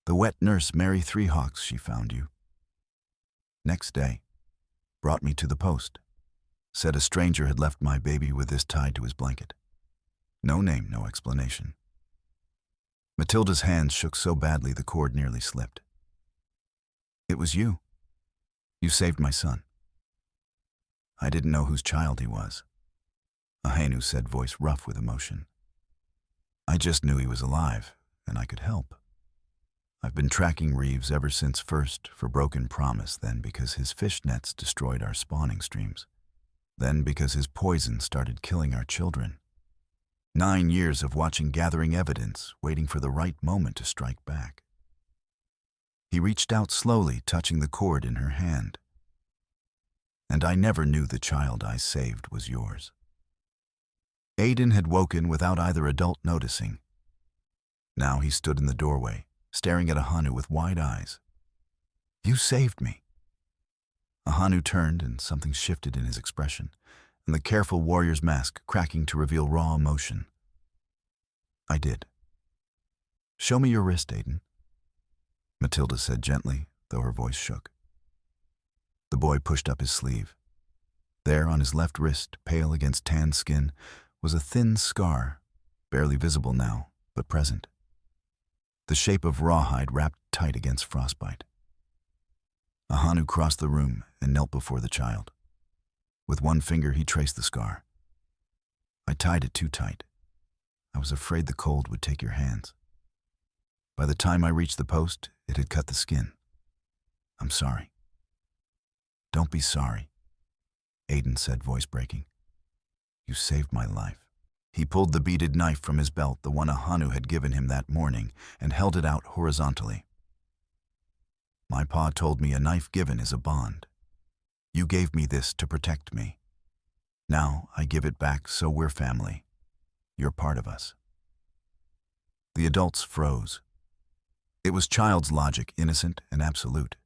The wet nurse, Mary Three Hawks, she found you. Next day, brought me to the post. Said a stranger had left my baby with this tied to his blanket. No name, no explanation. Matilda's hands shook so badly the cord nearly slipped. It was you. You saved my son. I didn't know whose child he was, Ahanu said, voice rough with emotion. I just knew he was alive, and I could help. I've been tracking Reeves ever since, first for broken promise, then because his fish nets destroyed our spawning streams, then because his poison started killing our children. 9 years of watching, gathering evidence, waiting for the right moment to strike back. He reached out slowly, touching the cord in her hand. And I never knew the child I saved was yours. Aiden had woken without either adult noticing. Now he stood in the doorway, staring at Ahanu with wide eyes. You saved me. Ahanu turned and something shifted in his expression, and the careful warrior's mask cracking to reveal raw emotion. I did. Show me your wrist, Aiden, Matilda said gently, though her voice shook. The boy pushed up his sleeve. There, on his left wrist, pale against tanned skin, was a thin scar, barely visible now, but present. The shape of rawhide wrapped tight against frostbite. Ahanu crossed the room and knelt before the child. With one finger, he traced the scar. I tied it too tight. I was afraid the cold would take your hands. By the time I reached the post, it had cut the skin. I'm sorry. Don't be sorry, Aiden said, voice breaking. You saved my life. He pulled the beaded knife from his belt, the one Ahanu had given him that morning, and held it out horizontally. My pa told me a knife given is a bond. You gave me this to protect me. Now I give it back so we're family. You're part of us. The adults froze. It was child's logic, innocent and absolute,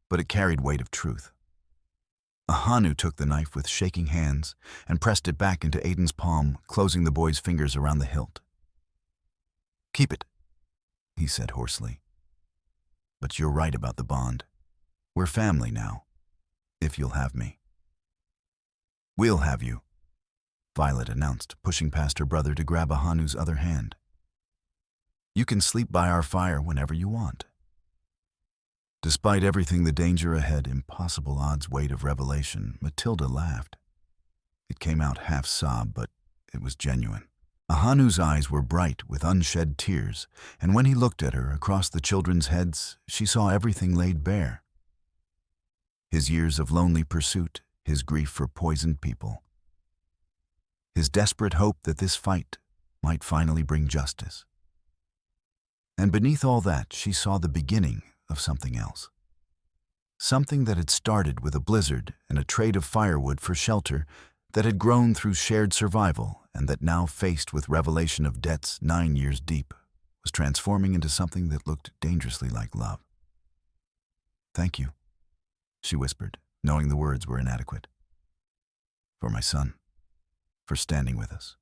but it carried weight of truth. Ahanu took the knife with shaking hands and pressed it back into Aiden's palm, closing the boy's fingers around the hilt. Keep it, he said hoarsely. But you're right about the bond. We're family now, if you'll have me. We'll have you, Violet announced, pushing past her brother to grab Ahanu's other hand. You can sleep by our fire whenever you want. Despite everything, the danger ahead, impossible odds weight of revelation, Matilda laughed. It came out half sob, but it was genuine. Ahanu's eyes were bright with unshed tears, and when he looked at her across the children's heads, she saw everything laid bare. His years of lonely pursuit, his grief for poisoned people. His desperate hope that this fight might finally bring justice. And beneath all that, she saw the beginning of something else. Something that had started with a blizzard and a trade of firewood for shelter, that had grown through shared survival, and that now, faced with revelation of debts 9 years deep, was transforming into something that looked dangerously like love. Thank you, she whispered, knowing the words were inadequate. For my son, for standing with us,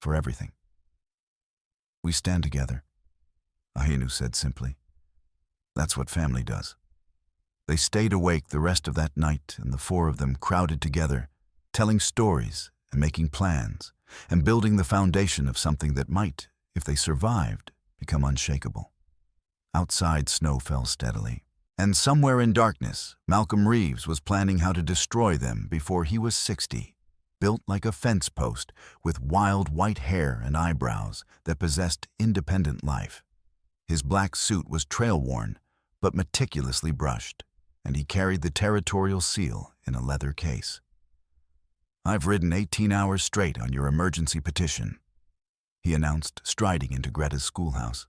for everything. We stand together, Ahanu said simply. That's what family does. They stayed awake the rest of that night, and the four of them crowded together, telling stories and making plans, and building the foundation of something that might, if they survived, become unshakable. Outside, snow fell steadily, and somewhere in darkness, Malcolm Reeves was planning how to destroy them before he was 60, built like a fence post, with wild white hair and eyebrows that possessed independent life. His black suit was trail-worn, but meticulously brushed, and he carried the territorial seal in a leather case. I've ridden 18 hours straight on your emergency petition, he announced, striding into Greta's schoolhouse.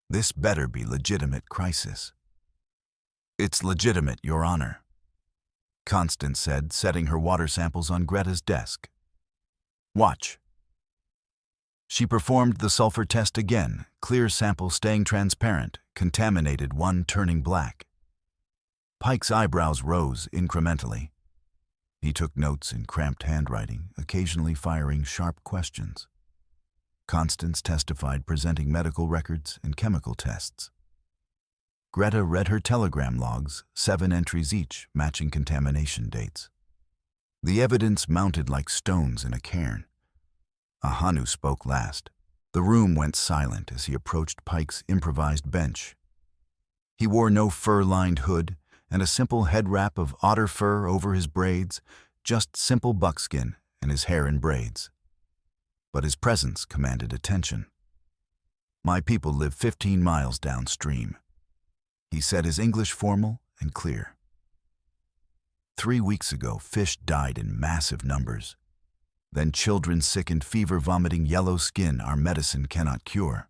This better be legitimate crisis. It's legitimate, Your Honor, Constance said, setting her water samples on Greta's desk. Watch. She performed the sulfur test again, clear sample staying transparent, contaminated one turning black. Pike's eyebrows rose incrementally. He took notes in cramped handwriting, occasionally firing sharp questions. Constance testified, presenting medical records and chemical tests. Greta read her telegram logs, 7 entries each, matching contamination dates. The evidence mounted like stones in a cairn. Ahanu spoke last. The room went silent as he approached Pike's improvised bench. He wore no fur-lined hood and a simple head wrap of otter fur over his braids, just simple buckskin and his hair in braids. But his presence commanded attention. My people live 15 miles downstream. He said, his English formal and clear. 3 weeks ago, fish died in massive numbers. Then children sick and fever-vomiting yellow skin our medicine cannot cure.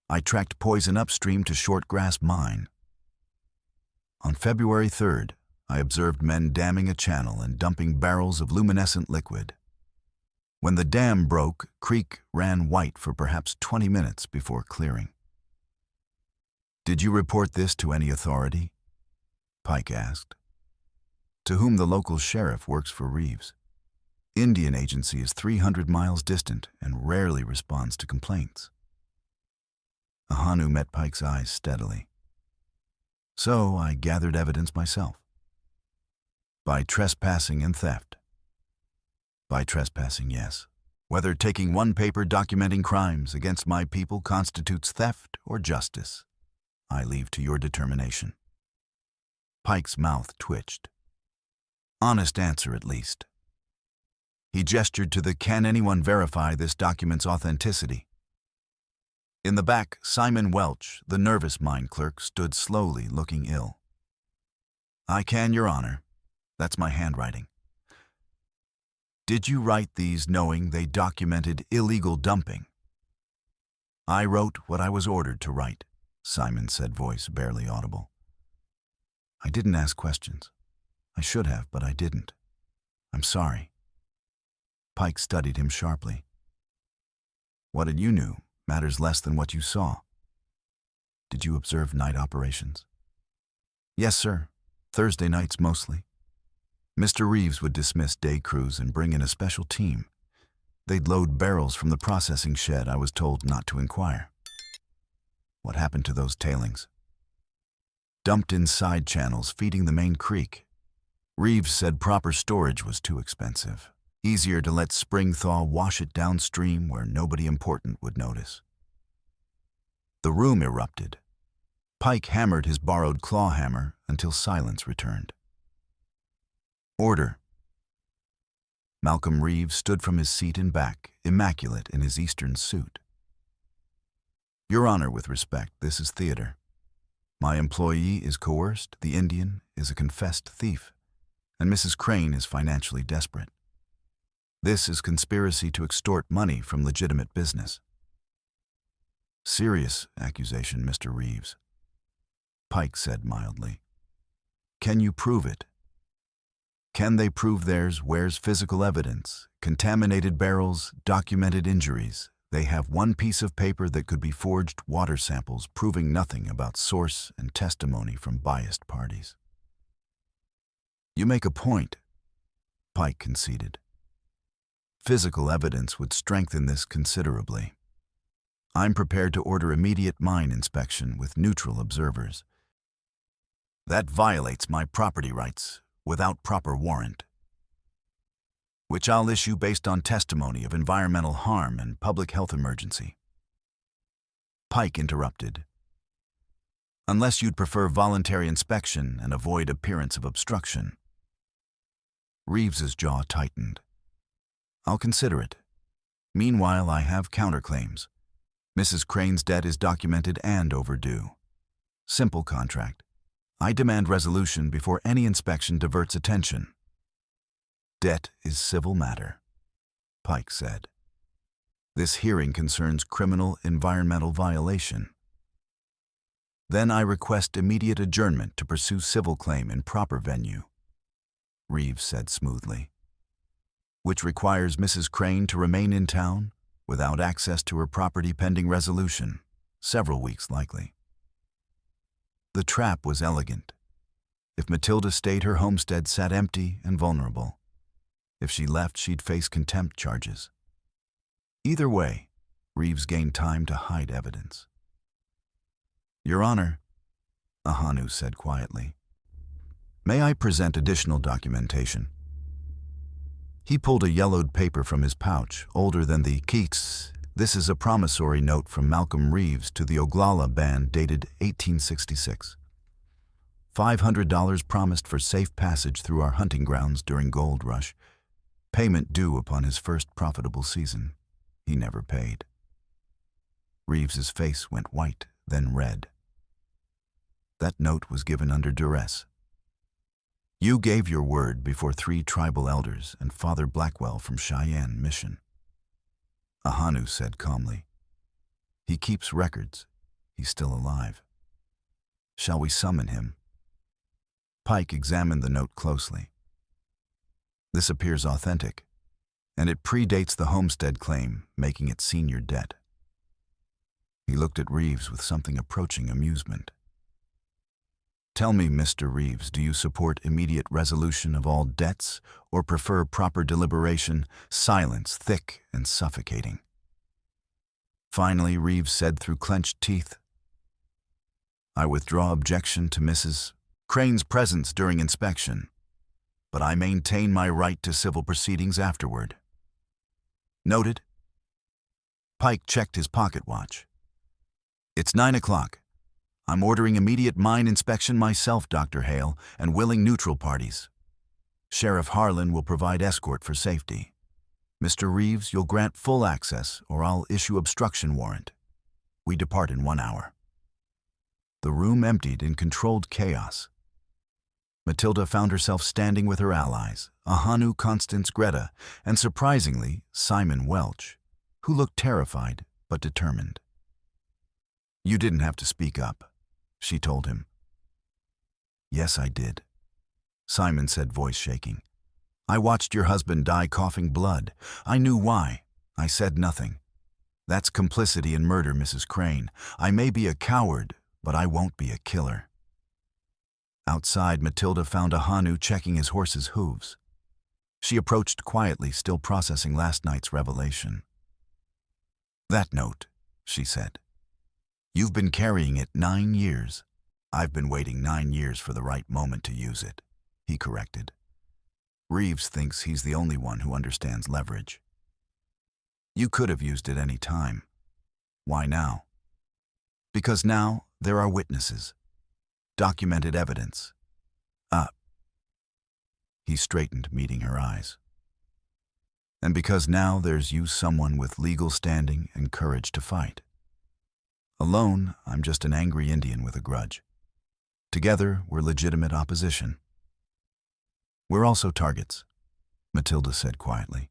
I tracked poison upstream to Shortgrass Mine. On February 3rd, I observed men damming a channel and dumping barrels of luminescent liquid. When the dam broke, creek ran white for perhaps 20 minutes before clearing. Did you report this to any authority? Pike asked. To whom the local sheriff works for Reeves. Indian agency is 300 miles distant and rarely responds to complaints. Ahanu met Pike's eyes steadily. So I gathered evidence myself. By trespassing and theft. By trespassing, yes. Whether taking one paper documenting crimes against my people constitutes theft or justice, I leave to your determination. Pike's mouth twitched. Honest answer, at least. He gestured to the "Can anyone verify this document's authenticity?" In the back, Simon Welch, the nervous mine clerk, stood slowly, looking ill. I can, Your Honor. That's my handwriting. Did you write these knowing they documented illegal dumping? I wrote what I was ordered to write, Simon said, voice barely audible. I didn't ask questions. I should have, but I didn't. I'm sorry. Pike studied him sharply. What you knew matters less than what you saw. Did you observe night operations? Yes, sir. Thursday nights mostly. Mr. Reeves would dismiss day crews and bring in a special team. They'd load barrels from the processing shed. I was told not to inquire. What happened to those tailings? Dumped in side channels feeding the main creek. Reeves said proper storage was too expensive. Easier to let spring thaw wash it downstream where nobody important would notice. The room erupted. Pike hammered his borrowed claw hammer until silence returned. Order. Malcolm Reeves stood from his seat and back, immaculate in his Eastern suit. Your Honor, with respect, this is theater. My employee is coerced, the Indian is a confessed thief, and Mrs. Crane is financially desperate. This is conspiracy to extort money from legitimate business. Serious accusation, Mr. Reeves. Pike said mildly. Can you prove it? Can they prove theirs? Where's physical evidence? Contaminated barrels, documented injuries. They have one piece of paper that could be forged water samples proving nothing about source and testimony from biased parties. You make a point, Pike conceded. Physical evidence would strengthen this considerably. I'm prepared to order immediate mine inspection with neutral observers. That violates my property rights without proper warrant, which I'll issue based on testimony of environmental harm and public health emergency. Pike interrupted. Unless you'd prefer voluntary inspection and avoid appearance of obstruction. Reeves's jaw tightened. I'll consider it. Meanwhile, I have counterclaims. Mrs. Crane's debt is documented and overdue. Simple contract. I demand resolution before any inspection diverts attention. Debt is civil matter, Pike said. This hearing concerns criminal environmental violation. Then I request immediate adjournment to pursue civil claim in proper venue, Reeves said smoothly, which requires Mrs. Crane to remain in town without access to her property pending resolution, several weeks likely. The trap was elegant. If Matilda stayed, her homestead sat empty and vulnerable. If she left, she'd face contempt charges. Either way, Reeves gained time to hide evidence. Your Honor, Ahanu said quietly, may I present additional documentation? He pulled a yellowed paper from his pouch, older than the Keats. This is a promissory note from Malcolm Reeves to the Oglala Band dated 1866. $500 promised for safe passage through our hunting grounds during gold rush. Payment due upon his first profitable season. He never paid. Reeves's face went white, then red. That note was given under duress. You gave your word before 3 tribal elders and Father Blackwell from Cheyenne Mission. Ahanu said calmly. He keeps records. He's still alive. Shall we summon him? Pike examined the note closely. This appears authentic, and it predates the homestead claim, making it senior debt. He looked at Reeves with something approaching amusement. Tell me, Mr. Reeves, do you support immediate resolution of all debts or prefer proper deliberation, silence thick and suffocating? Finally, Reeves said through clenched teeth, I withdraw objection to Mrs. Crane's presence during inspection, but I maintain my right to civil proceedings afterward. Noted? Pike checked his pocket watch. It's 9 o'clock. I'm ordering immediate mine inspection myself, Dr. Hale, and willing neutral parties. Sheriff Harlan will provide escort for safety. Mr. Reeves, you'll grant full access, or I'll issue obstruction warrant. We depart in 1 hour. The room emptied in controlled chaos. Matilda found herself standing with her allies, Ahanu, Constance, Greta, and surprisingly, Simon Welch, who looked terrified but determined. "You didn't have to speak up," she told him. "Yes, I did," Simon said, voice shaking. "I watched your husband die coughing blood. I knew why. I said nothing. That's complicity in murder, Mrs. Crane. I may be a coward, but I won't be a killer." Outside, Matilda found Ahanu checking his horse's hooves. She approached quietly, still processing last night's revelation. "That note," she said. "You've been carrying it 9 years. I've been waiting 9 years for the right moment to use it," he corrected. "Reeves thinks he's the only one who understands leverage. You could have used it any time. Why now? Because now there are witnesses. Documented evidence. He straightened, meeting her eyes. And because now there's you, someone with legal standing and courage to fight. Alone, I'm just an angry Indian with a grudge. Together, we're legitimate opposition. We're also targets," Matilda said quietly.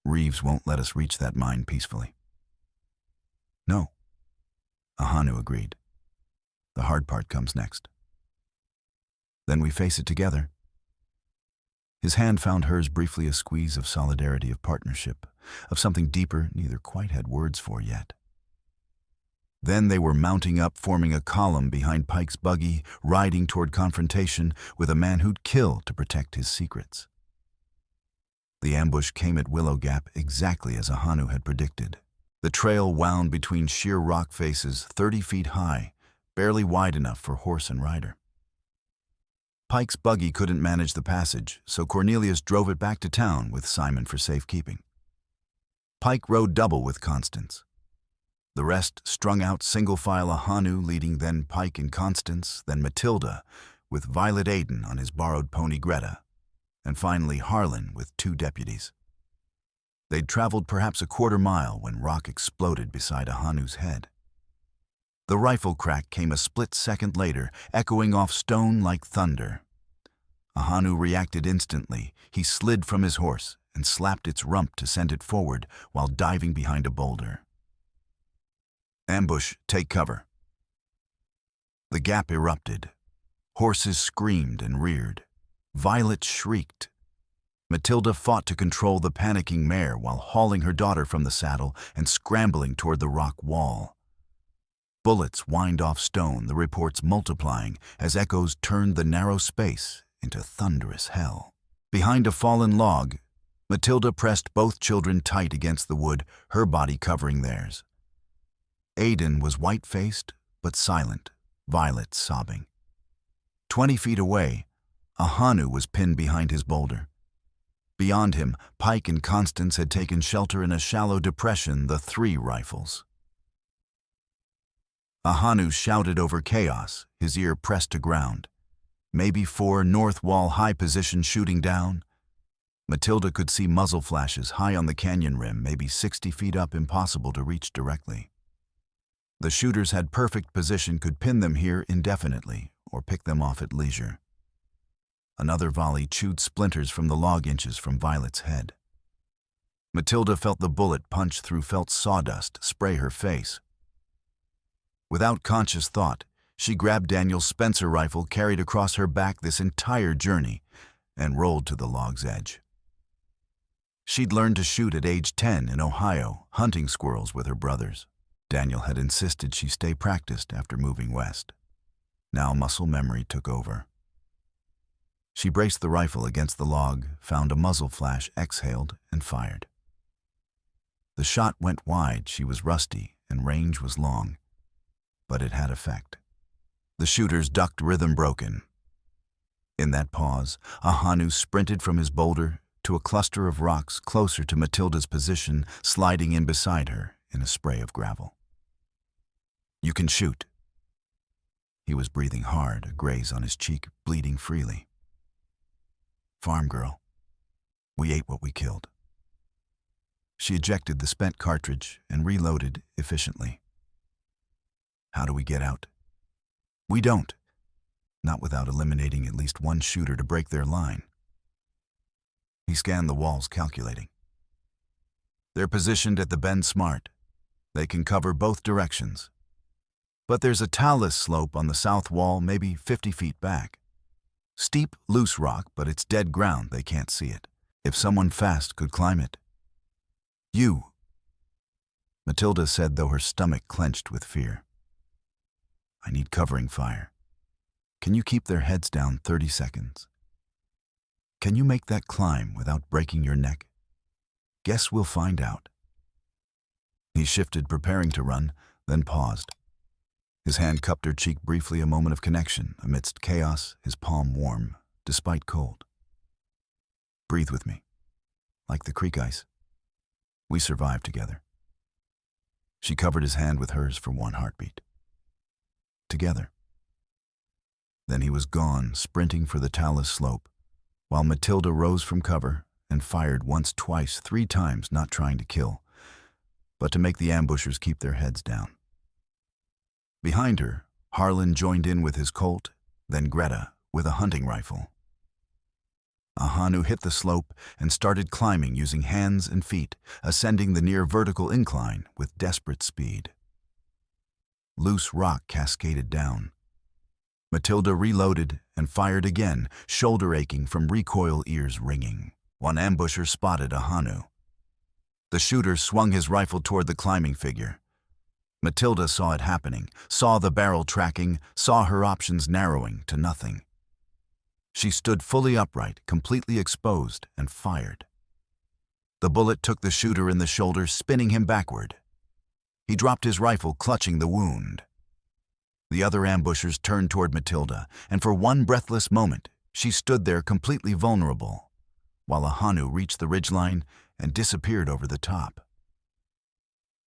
"Reeves won't let us reach that mine peacefully." "No," Ahanu agreed. "The hard part comes next. Then we face it together." His hand found hers, briefly a squeeze of solidarity, of partnership, of something deeper neither quite had words for yet. Then they were mounting up, forming a column behind Pike's buggy, riding toward confrontation with a man who'd kill to protect his secrets. The ambush came at Willow Gap exactly as Ahanu had predicted. The trail wound between sheer rock faces 30 feet high, barely wide enough for horse and rider. Pike's buggy couldn't manage the passage, so Cornelius drove it back to town with Simon for safekeeping. Pike rode double with Constance. The rest strung out single file, Ahanu leading, then Pike and Constance, then Matilda, with Violet Aiden on his borrowed pony Greta, and finally Harlan with 2 deputies. They'd traveled perhaps a quarter mile when rock exploded beside Ahanu's head. The rifle crack came a split second later, echoing off stone like thunder. Ahanu reacted instantly. He slid from his horse and slapped its rump to send it forward while diving behind a boulder. "Ambush, take cover." The gap erupted. Horses screamed and reared. Violet shrieked. Matilda fought to control the panicking mare while hauling her daughter from the saddle and scrambling toward the rock wall. Bullets whined off stone, the reports multiplying as echoes turned the narrow space into thunderous hell. Behind a fallen log, Matilda pressed both children tight against the wood, her body covering theirs. Aiden was white-faced but silent, Violet sobbing. 20 feet away, Ahanu was pinned behind his boulder. Beyond him, Pike and Constance had taken shelter in a shallow depression, the 3 rifles. Ahanu shouted over chaos, his ear pressed to ground. Maybe 4 north wall high position shooting down. Matilda could see muzzle flashes high on the canyon rim, maybe 60 feet up, impossible to reach directly. The shooters had perfect position, could pin them here indefinitely or pick them off at leisure. Another volley chewed splinters from the log inches from Violet's head. Matilda felt the bullet punch through felt sawdust spray her face. Without conscious thought, she grabbed Daniel's Spencer rifle carried across her back this entire journey and rolled to the log's edge. She'd learned to shoot at age 10 in Ohio, hunting squirrels with her brothers. Daniel had insisted she stay practiced after moving west. Now muscle memory took over. She braced the rifle against the log, found a muzzle flash, exhaled, and fired. The shot went wide. She was rusty, and range was long. But it had effect. The shooters ducked, rhythm broken. In that pause, Ahanu sprinted from his boulder to a cluster of rocks closer to Matilda's position, sliding in beside her in a spray of gravel. "You can shoot." He was breathing hard, a graze on his cheek, bleeding freely. "Farm girl, we ate what we killed." She ejected the spent cartridge and reloaded efficiently. "How do we get out?" "We don't. not without eliminating at least one shooter to break their line. He scanned the walls, calculating. They're positioned at the bend smart. They can cover both directions. But there's a talus slope on the south wall, maybe 50 feet back. Steep, loose rock, but it's dead ground, they can't see it. If someone fast could climb it. You, Matilda said, though her stomach clenched with fear. I need covering fire. Can you keep their heads down 30 seconds? Can you make that climb without breaking your neck? Guess we'll find out. He shifted, preparing to run, then paused. His hand cupped her cheek briefly, a moment of connection. Amidst chaos, his palm warm, despite cold. Breathe with me, like the creek ice. We survived together. She covered his hand with hers for one heartbeat. Together. Then he was gone, sprinting for the talus slope, while Matilda rose from cover and fired once, twice, 3 times, not trying to kill, but to make the ambushers keep their heads down. Behind her, Harlan joined in with his Colt, then Greta with a hunting rifle. Ahanu hit the slope and started climbing using hands and feet, ascending the near vertical incline with desperate speed. Loose rock cascaded down. Matilda reloaded and fired again, shoulder aching from recoil, ears ringing. One ambusher spotted Ahanu. The shooter swung his rifle toward the climbing figure. Matilda saw it happening, saw the barrel tracking, saw her options narrowing to nothing. She stood fully upright, completely exposed, and fired. The bullet took the shooter in the shoulder, spinning him backward. He dropped his rifle, clutching the wound. The other ambushers turned toward Matilda, and for one breathless moment, she stood there completely vulnerable, while Ahanu reached the ridgeline and disappeared over the top.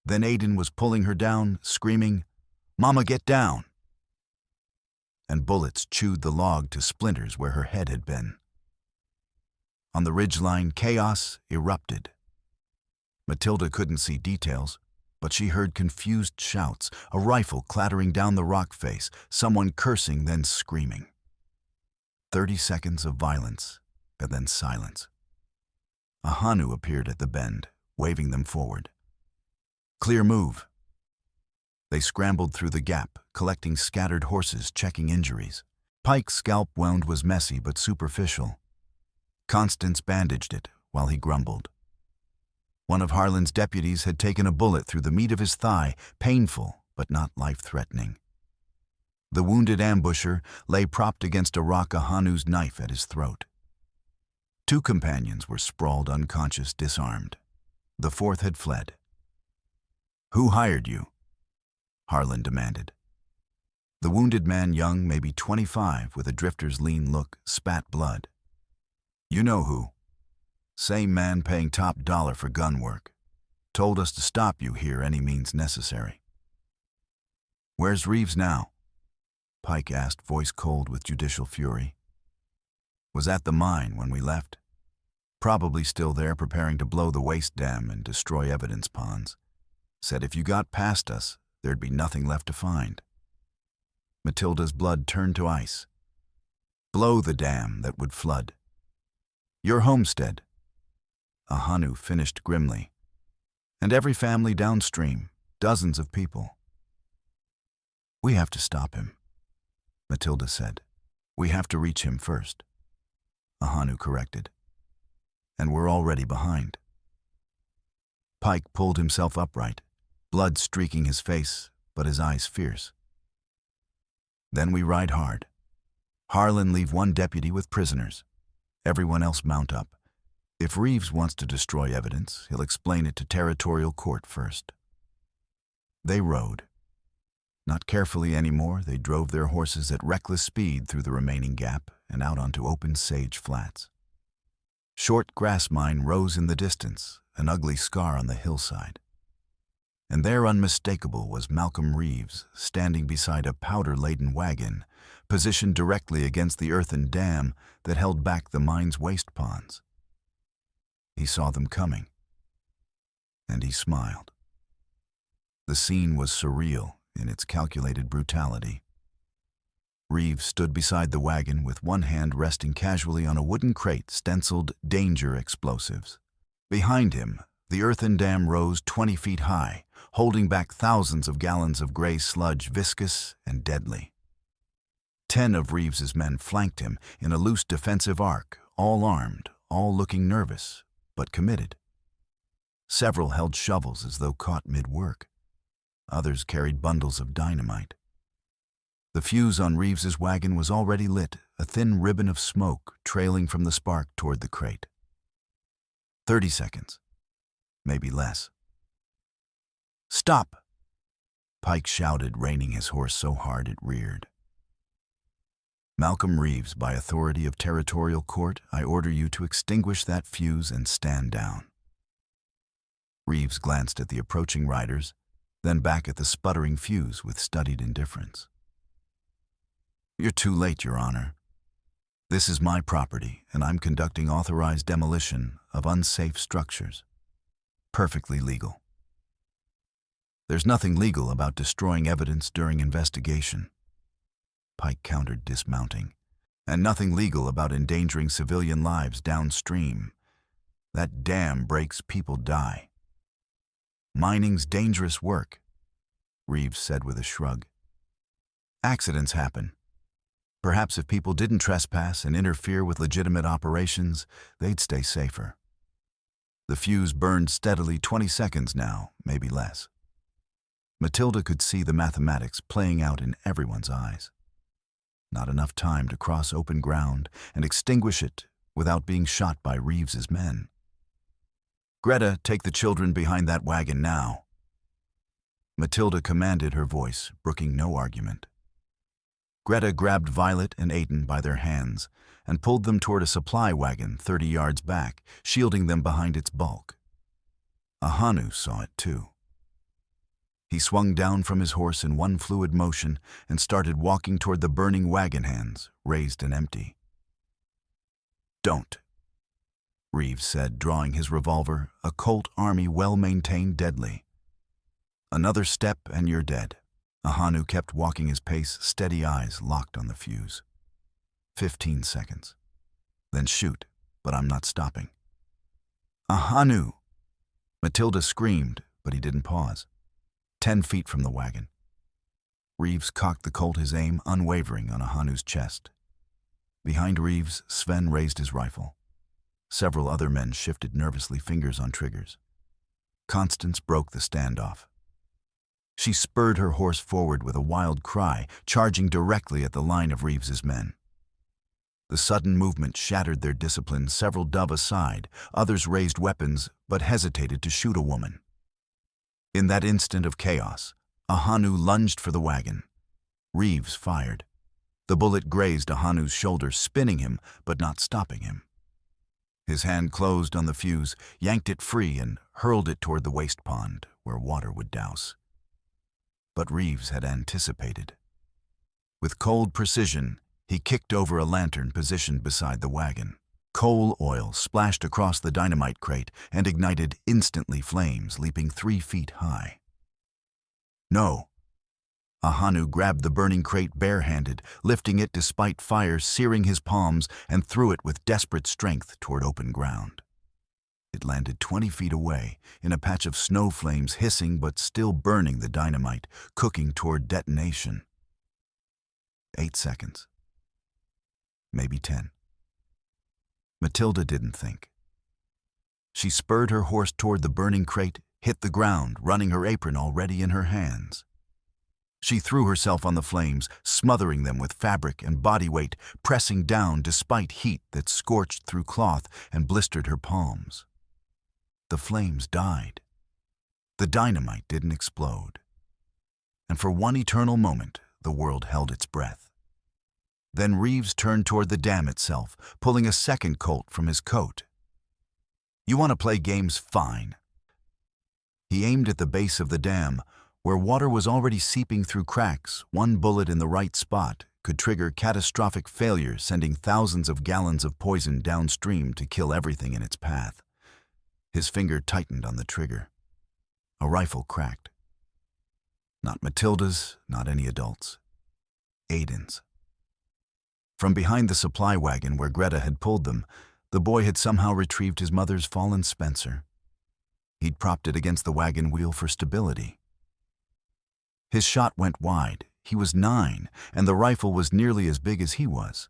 Then Aiden was pulling her down, screaming, "Mama, get down!" And bullets chewed the log to splinters where her head had been. On the ridgeline, chaos erupted. Matilda couldn't see details, but she heard confused shouts, a rifle clattering down the rock face, someone cursing, then screaming. 30 seconds of violence, and then silence. Ahanu appeared at the bend, waving them forward. Clear move. They scrambled through the gap, collecting scattered horses, checking injuries. Pike's scalp wound was messy but superficial. Constance bandaged it while he grumbled. One of Harlan's deputies had taken a bullet through the meat of his thigh, painful but not life-threatening. The wounded ambusher lay propped against a rock, Ahanu's knife at his throat. 2 companions were sprawled unconscious, disarmed. The 4th had fled. "Who hired you?" Harlan demanded. The wounded man, young, maybe 25, with a drifter's lean look, spat blood. "You know who. Same man paying top dollar for gun work. Told us to stop you here any means necessary." "Where's Reeves now?" Pike asked, voice cold with judicial fury. "Was at the mine when we left. Probably still there, preparing to blow the waste dam and destroy evidence ponds. Said if you got past us, there'd be nothing left to find." Matilda's blood turned to ice. "Blow the dam that would flood. Your homestead," Ahanu finished grimly. "And every family downstream, dozens of people." "We have to stop him," Matilda said. "We have to reach him first," Ahanu corrected. "And we're already behind." Pike pulled himself upright, blood streaking his face, but his eyes fierce. "Then we ride hard. Harlan leave 1 deputy with prisoners. Everyone else mount up. If Reeves wants to destroy evidence, he'll explain it to territorial court first." They rode. Not carefully anymore, they drove their horses at reckless speed through the remaining gap and out onto open sage flats. Short grass mine rose in the distance, an ugly scar on the hillside. And there, unmistakable, was Malcolm Reeves, standing beside a powder-laden wagon, positioned directly against the earthen dam that held back the mine's waste ponds. He saw them coming, and he smiled. The scene was surreal in its calculated brutality. Reeves stood beside the wagon with one hand resting casually on a wooden crate stenciled "Danger Explosives." Behind him, the earthen dam rose 20 feet high, holding back thousands of gallons of gray sludge, viscous and deadly. 10 of Reeves's men flanked him in a loose defensive arc, all armed, all looking nervous, but committed. Several held shovels as though caught mid-work. Others carried bundles of dynamite. The fuse on Reeves's wagon was already lit, a thin ribbon of smoke trailing from the spark toward the crate. 30 seconds, maybe less. "Stop!" Pike shouted, reining his horse so hard it reared. "Malcolm Reeves, by authority of territorial court, I order you to extinguish that fuse and stand down." Reeves glanced at the approaching riders, then back at the sputtering fuse with studied indifference. "You're too late, Your Honor. This is my property, and I'm conducting authorized demolition of unsafe structures. Perfectly legal." "There's nothing legal about destroying evidence during investigation," Pike countered, dismounting. "And nothing legal about endangering civilian lives downstream. That dam breaks, people die." "Mining's dangerous work," Reeves said with a shrug. "Accidents happen. Perhaps if people didn't trespass and interfere with legitimate operations, they'd stay safer." The fuse burned steadily 20 seconds now, maybe less. Matilda could see the mathematics playing out in everyone's eyes. Not enough time to cross open ground and extinguish it without being shot by Reeves's men. "Greta, take the children behind that wagon now." Matilda commanded, her voice brooking no argument. Greta grabbed Violet and Aiden by their hands and pulled them toward a supply wagon 30 yards back, shielding them behind its bulk. Ahanu saw it too. He swung down from his horse in one fluid motion and started walking toward the burning wagon, hands raised and empty. "Don't," Reeves said, drawing his revolver, a Colt Army well-maintained deadly. "Another step and you're dead." Ahanu kept walking his pace, steady eyes locked on the fuse. 15 seconds. "Then shoot, but I'm not stopping." "Ahanu!" Matilda screamed, but he didn't pause. 10 feet from the wagon. Reeves cocked the Colt, his aim unwavering on Ahanu's chest. Behind Reeves, Sven raised his rifle. Several other men shifted nervously, fingers on triggers. Constance broke the standoff. She spurred her horse forward with a wild cry, charging directly at the line of Reeves's men. The sudden movement shattered their discipline. Several dove aside, others raised weapons but hesitated to shoot a woman. In that instant of chaos, Ahanu lunged for the wagon. Reeves fired. The bullet grazed Ahanu's shoulder, spinning him but not stopping him. His hand closed on the fuse, yanked it free, and hurled it toward the waste pond, where water would douse. But Reeves had anticipated. With cold precision, he kicked over a lantern positioned beside the wagon. Coal oil splashed across the dynamite crate and ignited instantly, flames leaping 3 feet high. "No!" Ahanu grabbed the burning crate barehanded, lifting it despite fire searing his palms, and threw it with desperate strength toward open ground. It landed 20 feet away, in a patch of snow flames hissing but still burning the dynamite, cooking toward detonation. 8 seconds. Maybe 10. Matilda didn't think. She spurred her horse toward the burning crate, hit the ground, running her apron already in her hands. She threw herself on the flames, smothering them with fabric and body weight, pressing down despite heat that scorched through cloth and blistered her palms. The flames died. The dynamite didn't explode. And for one eternal moment, the world held its breath. Then Reeves turned toward the dam itself, pulling a second Colt from his coat. "You want to play games? Fine." He aimed at the base of the dam, where water was already seeping through cracks. One bullet in the right spot could trigger catastrophic failure, sending thousands of gallons of poison downstream to kill everything in its path. His finger tightened on the trigger. A rifle cracked. Not Matilda's, not any adult's. Aiden's. From behind the supply wagon where Greta had pulled them, the boy had somehow retrieved his mother's fallen Spencer. He'd propped it against the wagon wheel for stability. His shot went wide. He was 9, and the rifle was nearly as big as he was.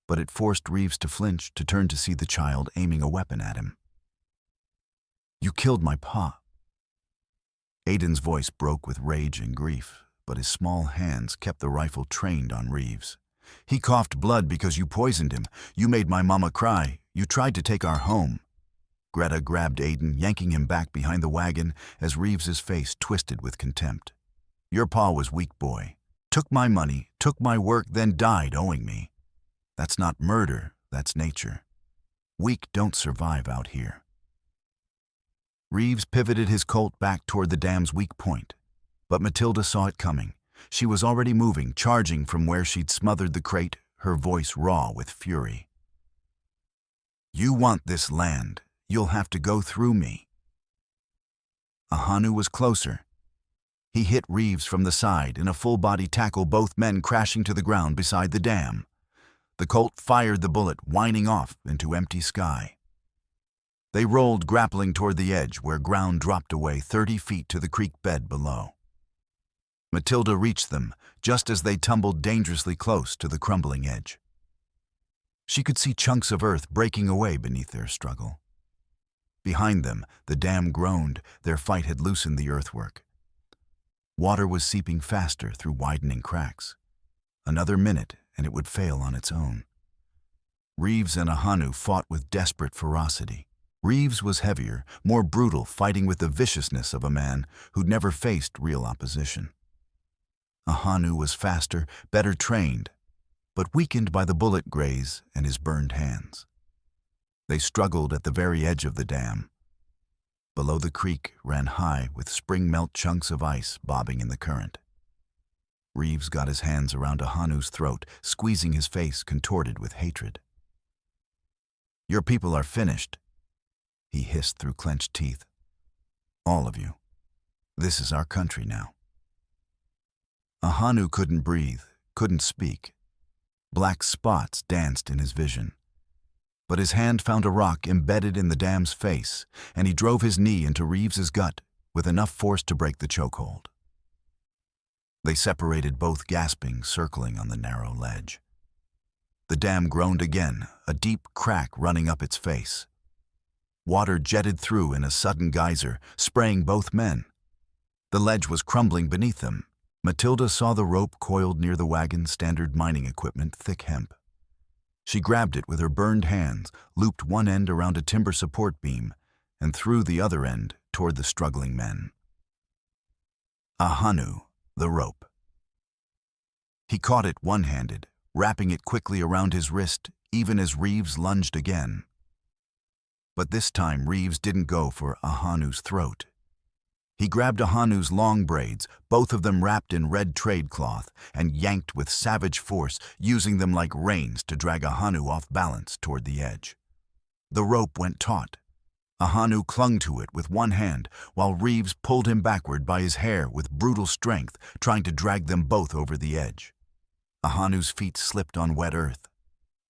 But it forced Reeves to flinch, to turn to see the child aiming a weapon at him. "You killed my pa." Aiden's voice broke with rage and grief, but his small hands kept the rifle trained on Reeves. "He coughed blood because you poisoned him. You made my mama cry. You tried to take our home." Greta grabbed Aiden, yanking him back behind the wagon as Reeves's face twisted with contempt. "Your pa was weak, boy. Took my money, took my work, then died owing me. That's not murder, that's nature. Weak don't survive out here." Reeves pivoted his Colt back toward the dam's weak point, but Matilda saw it coming. She was already moving, charging from where she'd smothered the crate, her voice raw with fury. "You want this land, you'll have to go through me." Ahanu was closer. He hit Reeves from the side in a full-body tackle, both men crashing to the ground beside the dam. The Colt fired the bullet, whining off into empty sky. They rolled, grappling toward the edge, where ground dropped away 30 feet to the creek bed below. Matilda reached them just as they tumbled dangerously close to the crumbling edge. She could see chunks of earth breaking away beneath their struggle. Behind them, the dam groaned. Their fight had loosened the earthwork. Water was seeping faster through widening cracks. Another minute, and it would fail on its own. Reeves and Ahanu fought with desperate ferocity. Reeves was heavier, more brutal, fighting with the viciousness of a man who'd never faced real opposition. Ahanu was faster, better trained, but weakened by the bullet graze and his burned hands. They struggled at the very edge of the dam. Below, the creek ran high with spring-melt chunks of ice bobbing in the current. Reeves got his hands around Ahanu's throat, squeezing his face contorted with hatred. "Your people are finished," he hissed through clenched teeth. "All of you. This is our country now." Ahanu couldn't breathe, couldn't speak. Black spots danced in his vision. But his hand found a rock embedded in the dam's face, and he drove his knee into Reeves's gut with enough force to break the chokehold. They separated, both gasping, circling on the narrow ledge. The dam groaned again, a deep crack running up its face. Water jetted through in a sudden geyser, spraying both men. The ledge was crumbling beneath them. Matilda saw the rope coiled near the wagon, standard mining equipment, thick hemp. She grabbed it with her burned hands, looped one end around a timber support beam, and threw the other end toward the struggling men. Ahanu, the rope. He caught it one-handed, wrapping it quickly around his wrist, even as Reeves lunged again. But this time Reeves didn't go for Ahanu's throat. He grabbed Ahanu's long braids, both of them wrapped in red trade cloth, and yanked with savage force, using them like reins to drag Ahanu off balance toward the edge. The rope went taut. Ahanu clung to it with one hand, while Reeves pulled him backward by his hair with brutal strength, trying to drag them both over the edge. Ahanu's feet slipped on wet earth.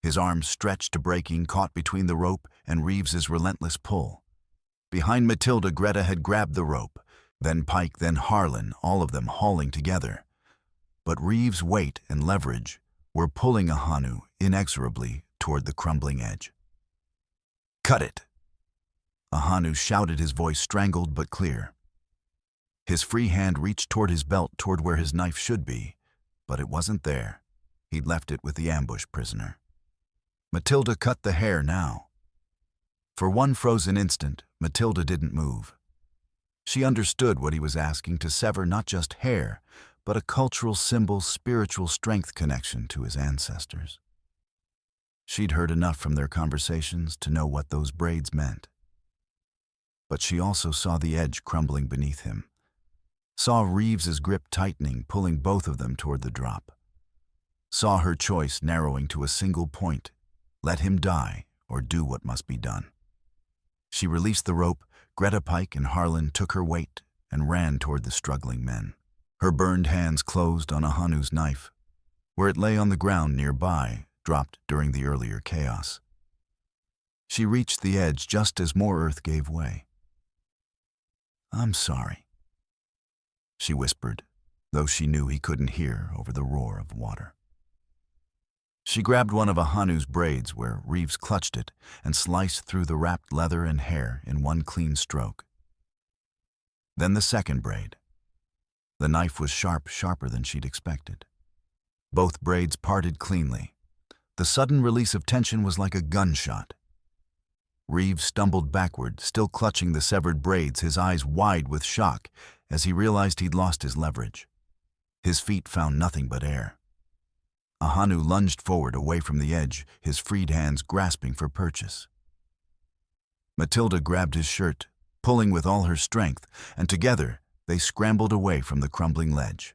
His arms, stretched to breaking, caught between the rope and Reeves's relentless pull. Behind Matilda, Greta had grabbed the rope, then Pike, then Harlan, all of them hauling together. But Reeves' weight and leverage were pulling Ahanu inexorably toward the crumbling edge. "Cut it!" Ahanu shouted, his voice strangled but clear. His free hand reached toward his belt, toward where his knife should be, but it wasn't there. He'd left it with the ambush prisoner. Matilda cut the hair now. For one frozen instant, Matilda didn't move. She understood what he was asking, to sever not just hair, but a cultural symbol, spiritual strength connection to his ancestors. She'd heard enough from their conversations to know what those braids meant. But she also saw the edge crumbling beneath him, saw Reeves's grip tightening, pulling both of them toward the drop, saw her choice narrowing to a single point: let him die or do what must be done. She released the rope. Greta, Pike, and Harlan took her weight and ran toward the struggling men. Her burned hands closed on Ahanu's knife. Where it lay on the ground nearby, dropped during the earlier chaos. She reached the edge just as more earth gave way. "I'm sorry," she whispered, though she knew he couldn't hear over the roar of water. She grabbed one of Ahanu's braids where Reeves clutched it and sliced through the wrapped leather and hair in one clean stroke. Then the second braid. The knife was sharper than she'd expected. Both braids parted cleanly. The sudden release of tension was like a gunshot. Reeves stumbled backward, still clutching the severed braids, his eyes wide with shock as he realized he'd lost his leverage. His feet found nothing but air. Ahanu lunged forward away from the edge, his freed hands grasping for purchase. Matilda grabbed his shirt, pulling with all her strength, and together they scrambled away from the crumbling ledge.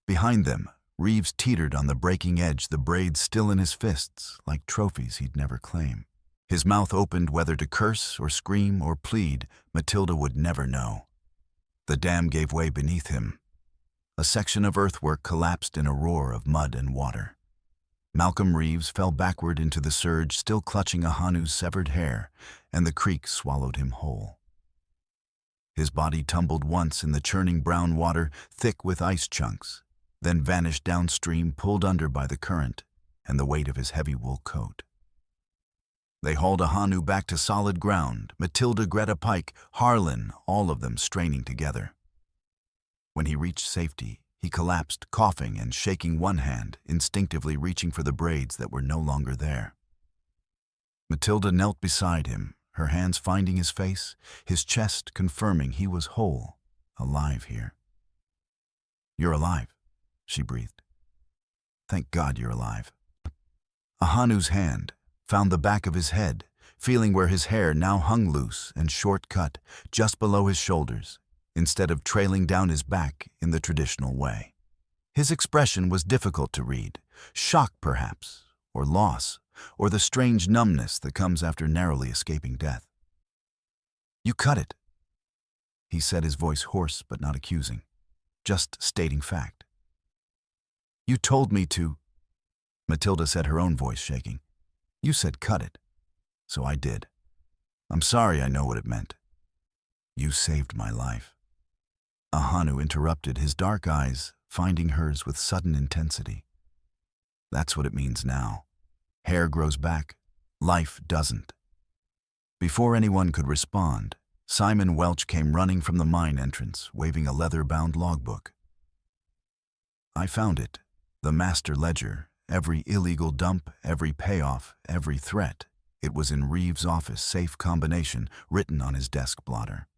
Behind them, Reeves teetered on the breaking edge, the braids still in his fists, like trophies he'd never claim. His mouth opened whether to curse or scream or plead, Matilda would never know. The dam gave way beneath him. A section of earthwork collapsed in a roar of mud and water. Malcolm Reeves fell backward into the surge, still clutching Ahanu's severed hair, and the creek swallowed him whole. His body tumbled once in the churning brown water, thick with ice chunks, then vanished downstream, pulled under by the current and the weight of his heavy wool coat. They hauled Ahanu back to solid ground, Matilda, Greta Pike, Harlan, all of them straining together. When he reached safety, he collapsed, coughing and shaking one hand, instinctively reaching for the braids that were no longer there. Matilda knelt beside him, her hands finding his face, his chest confirming he was whole, alive here. "You're alive," she breathed. "Thank God you're alive." Ahanu's hand found the back of his head, feeling where his hair now hung loose and short-cut just below his shoulders, instead of trailing down his back in the traditional way. His expression was difficult to read, shock perhaps, or loss, or the strange numbness that comes after narrowly escaping death. "You cut it," he said, his voice hoarse but not accusing, just stating fact. "You told me to," Matilda said, her own voice shaking. "You said cut it, so I did. I'm sorry, I know what it meant. You saved my life." Ahanu interrupted, his dark eyes finding hers with sudden intensity. "That's what it means now. Hair grows back, life doesn't." Before anyone could respond, Simon Welch came running from the mine entrance, waving a leather-bound logbook. "I found it, the master ledger, every illegal dump, every payoff, every threat. It was in Reeves' office, safe combination, written on his desk blotter."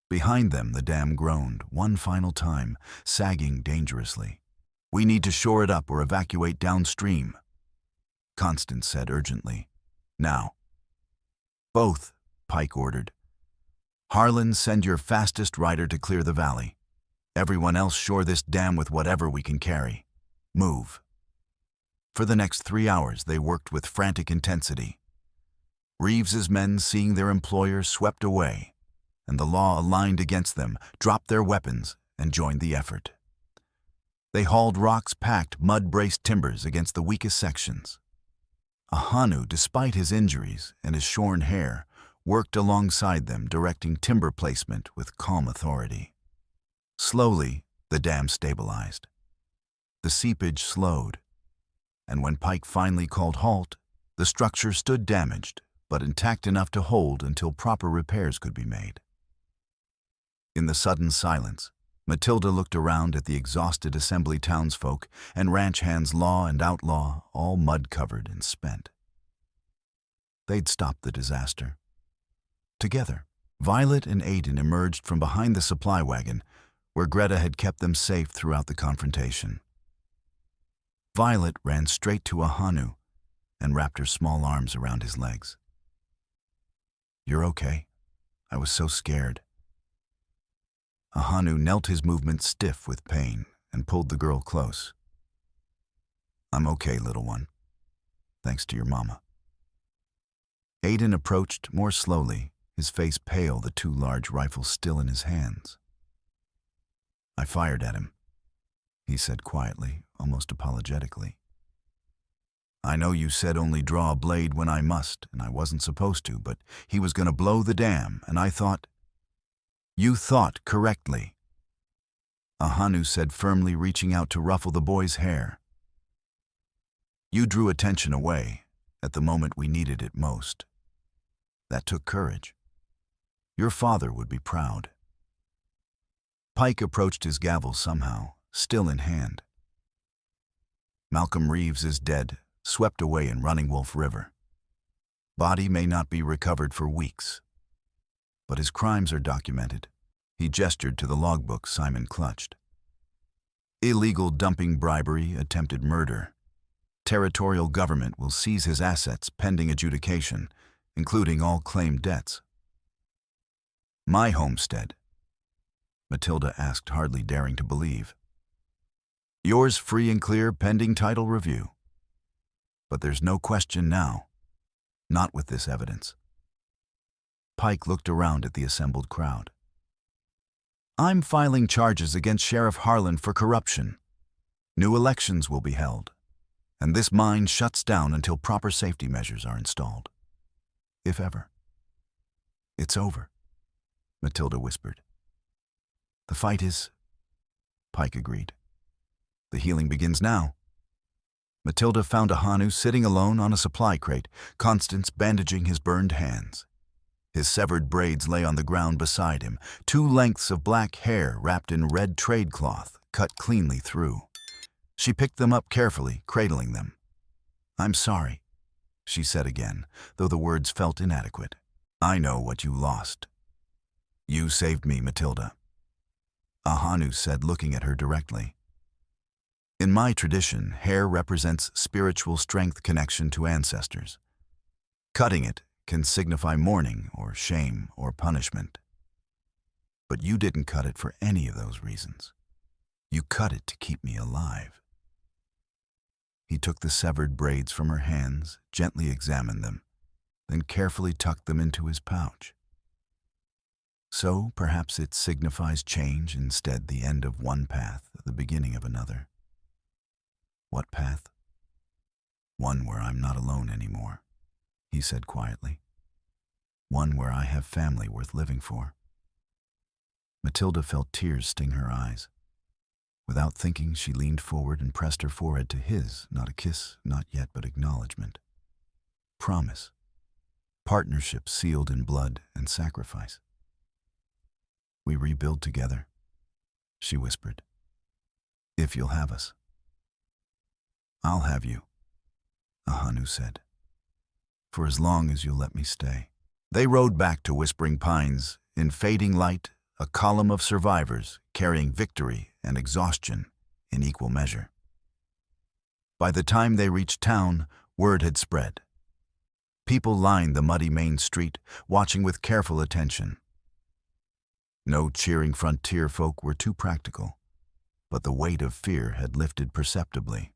Behind them, the dam groaned one final time, sagging dangerously. "We need to shore it up or evacuate downstream," Constance said urgently. "Now." "Both," Pike ordered. "Harlan, send your fastest rider to clear the valley. Everyone else, shore this dam with whatever we can carry. Move." For the next 3 hours, they worked with frantic intensity. Reeves's men, seeing their employer swept away, and the law aligned against them, dropped their weapons and joined the effort. They hauled rocks-packed, mud-braced timbers against the weakest sections. Ahanu, despite his injuries and his shorn hair, worked alongside them, directing timber placement with calm authority. Slowly, the dam stabilized. The seepage slowed, and when Pike finally called halt, the structure stood damaged, but intact enough to hold until proper repairs could be made. In the sudden silence, Matilda looked around at the exhausted assembly townsfolk and ranch hands, law and outlaw, all mud-covered and spent. They'd stopped the disaster. Together, Violet and Aiden emerged from behind the supply wagon, where Greta had kept them safe throughout the confrontation. Violet ran straight to Ahanu and wrapped her small arms around his legs. "You're okay? I was so scared." Ahanu knelt, his movements stiff with pain, and pulled the girl close. "I'm okay, little one. Thanks to your mama." Aiden approached more slowly, his face pale, the 2 large rifles still in his hands. "I fired at him," he said quietly, almost apologetically. I know you said only draw a blade when I must, and I wasn't supposed to, but he was going to blow the dam, and I thought—" "You thought correctly," Ahanu said firmly, reaching out to ruffle the boy's hair. "You drew attention away at the moment we needed it most. That took courage. Your father would be proud." Pike approached his gavel somehow, still in hand. "Malcolm Reeves is dead, swept away in Running Wolf River. Body may not be recovered for weeks, but his crimes are documented." He gestured to the logbook Simon clutched. "Illegal dumping, bribery, attempted murder. Territorial government will seize his assets pending adjudication, including all claimed debts." "My homestead?" Matilda asked, hardly daring to believe. "Yours free and clear pending title review. But there's no question now. Not with this evidence." Pike looked around at the assembled crowd. "I'm filing charges against Sheriff Harlan for corruption. New elections will be held, and this mine shuts down until proper safety measures are installed. If ever." "It's over," Matilda whispered. "The fight is—" Pike agreed. "The healing begins now." Matilda found Ahanu sitting alone on a supply crate, Constance bandaging his burned hands. His severed braids lay on the ground beside him, 2 lengths of black hair wrapped in red trade cloth, cut cleanly through. She picked them up carefully, cradling them. "I'm sorry," she said again, though the words felt inadequate. "I know what you lost. You saved me, Matilda," Ahanu said, looking at her directly. "In my tradition, hair represents spiritual strength, connection to ancestors. Cutting it can signify mourning or shame or punishment. But you didn't cut it for any of those reasons. You cut it to keep me alive." He took the severed braids from her hands, gently examined them, then carefully tucked them into his pouch. "So perhaps it signifies change instead, the end of one path, the beginning of another." "What path?" "One where I'm not alone anymore," he said quietly. "One where I have family worth living for." Matilda felt tears sting her eyes. Without thinking, she leaned forward and pressed her forehead to his, not a kiss, not yet, but acknowledgement. Promise. Partnership sealed in blood and sacrifice. "We rebuild together," she whispered. "If you'll have us." "I'll have you," Ahanu said. "For as long as you'll let me stay." They rode back to Whispering Pines. In fading light, a column of survivors carrying victory and exhaustion in equal measure. By the time they reached town, word had spread. People lined the muddy main street, watching with careful attention. No cheering frontier folk were too practical, but the weight of fear had lifted perceptibly.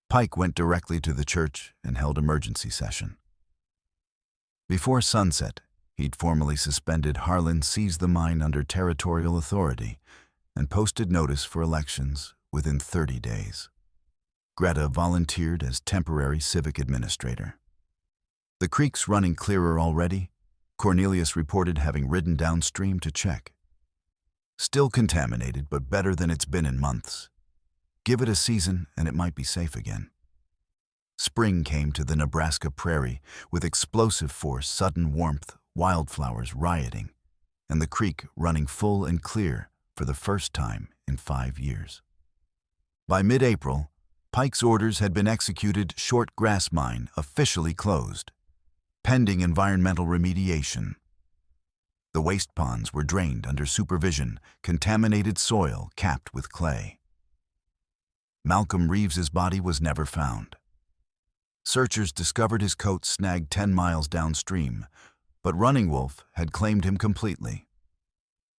Pike went directly to the church and held emergency session. Before sunset, he'd formally suspended Harlan seized the mine under territorial authority and posted notice for elections within 30 days. Greta volunteered as temporary civic administrator. The creek's running clearer already, Cornelius reported, having ridden downstream to check. Still contaminated, but better than it's been in months. Give it a season and it might be safe again. Spring came to the Nebraska prairie with explosive force, sudden warmth, wildflowers rioting, and the creek running full and clear for the first time in 5 years. By mid-April, Pike's orders had been executed. Short Grass Mine officially closed, pending environmental remediation. The waste ponds were drained under supervision, contaminated soil capped with clay. Malcolm Reeves's body was never found. Searchers discovered his coat snagged 10 miles downstream, but Running Wolf had claimed him completely.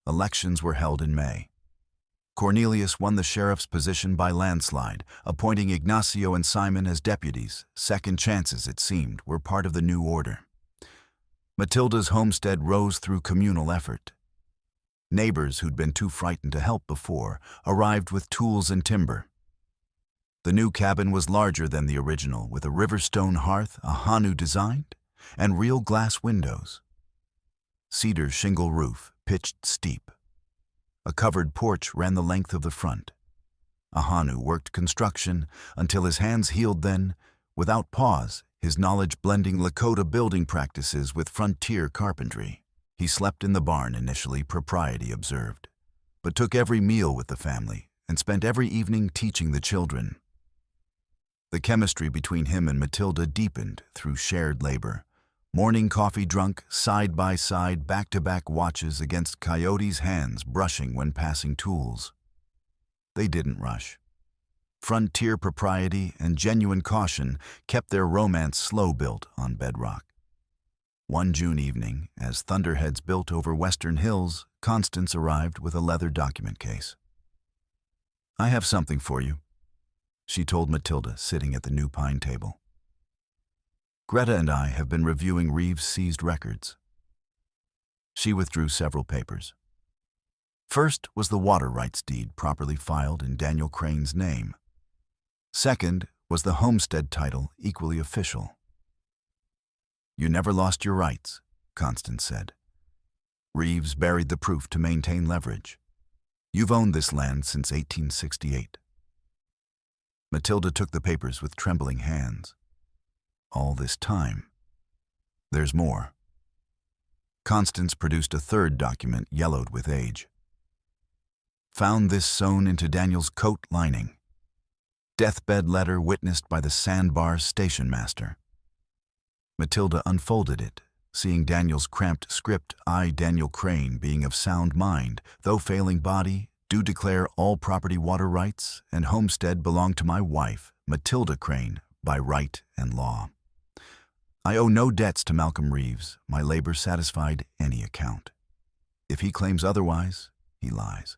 Elections were held in May. Cornelius won the sheriff's position by landslide, appointing Ignacio and Simon as deputies. Second chances, it seemed, were part of the new order. Matilda's homestead rose through communal effort. Neighbors who'd been too frightened to help before arrived with tools and timber. The new cabin was larger than the original, with a river stone hearth, a Hanu designed, and real glass windows. Cedar shingle roof, pitched steep. A covered porch ran the length of the front. A Hanu worked construction until his hands healed, then, without pause, his knowledge blending Lakota building practices with frontier carpentry. He slept in the barn initially, propriety observed, but took every meal with the family and spent every evening teaching the children. The chemistry between him and Matilda deepened through shared labor. Morning coffee drunk, side by side, back-to-back watches against Coyote's hands brushing when passing tools. They didn't rush. Frontier propriety and genuine caution kept their romance slow-built on bedrock. One June evening, as thunderheads built over western hills, Constance arrived with a leather document case. "I have something for you," she told Matilda, sitting at the new pine table. "Greta and I have been reviewing Reeves' seized records." She withdrew several papers. First was the water rights deed properly filed in Daniel Crane's name. Second was the homestead title, equally official. "You never lost your rights," Constance said. "Reeves buried the proof to maintain leverage. You've owned this land since 1868. Matilda took the papers with trembling hands. "All this time. There's more." Constance produced a third document, yellowed with age. "Found this sewn into Daniel's coat lining. Deathbed letter witnessed by the sandbar station master." Matilda unfolded it, seeing Daniel's cramped script. "I, Daniel Crane, being of sound mind, though failing body, do declare all property, water rights, and homestead belong to my wife, Matilda Crane, by right and law. I owe no debts to Malcolm Reeves. My labor satisfied any account. If he claims otherwise, he lies.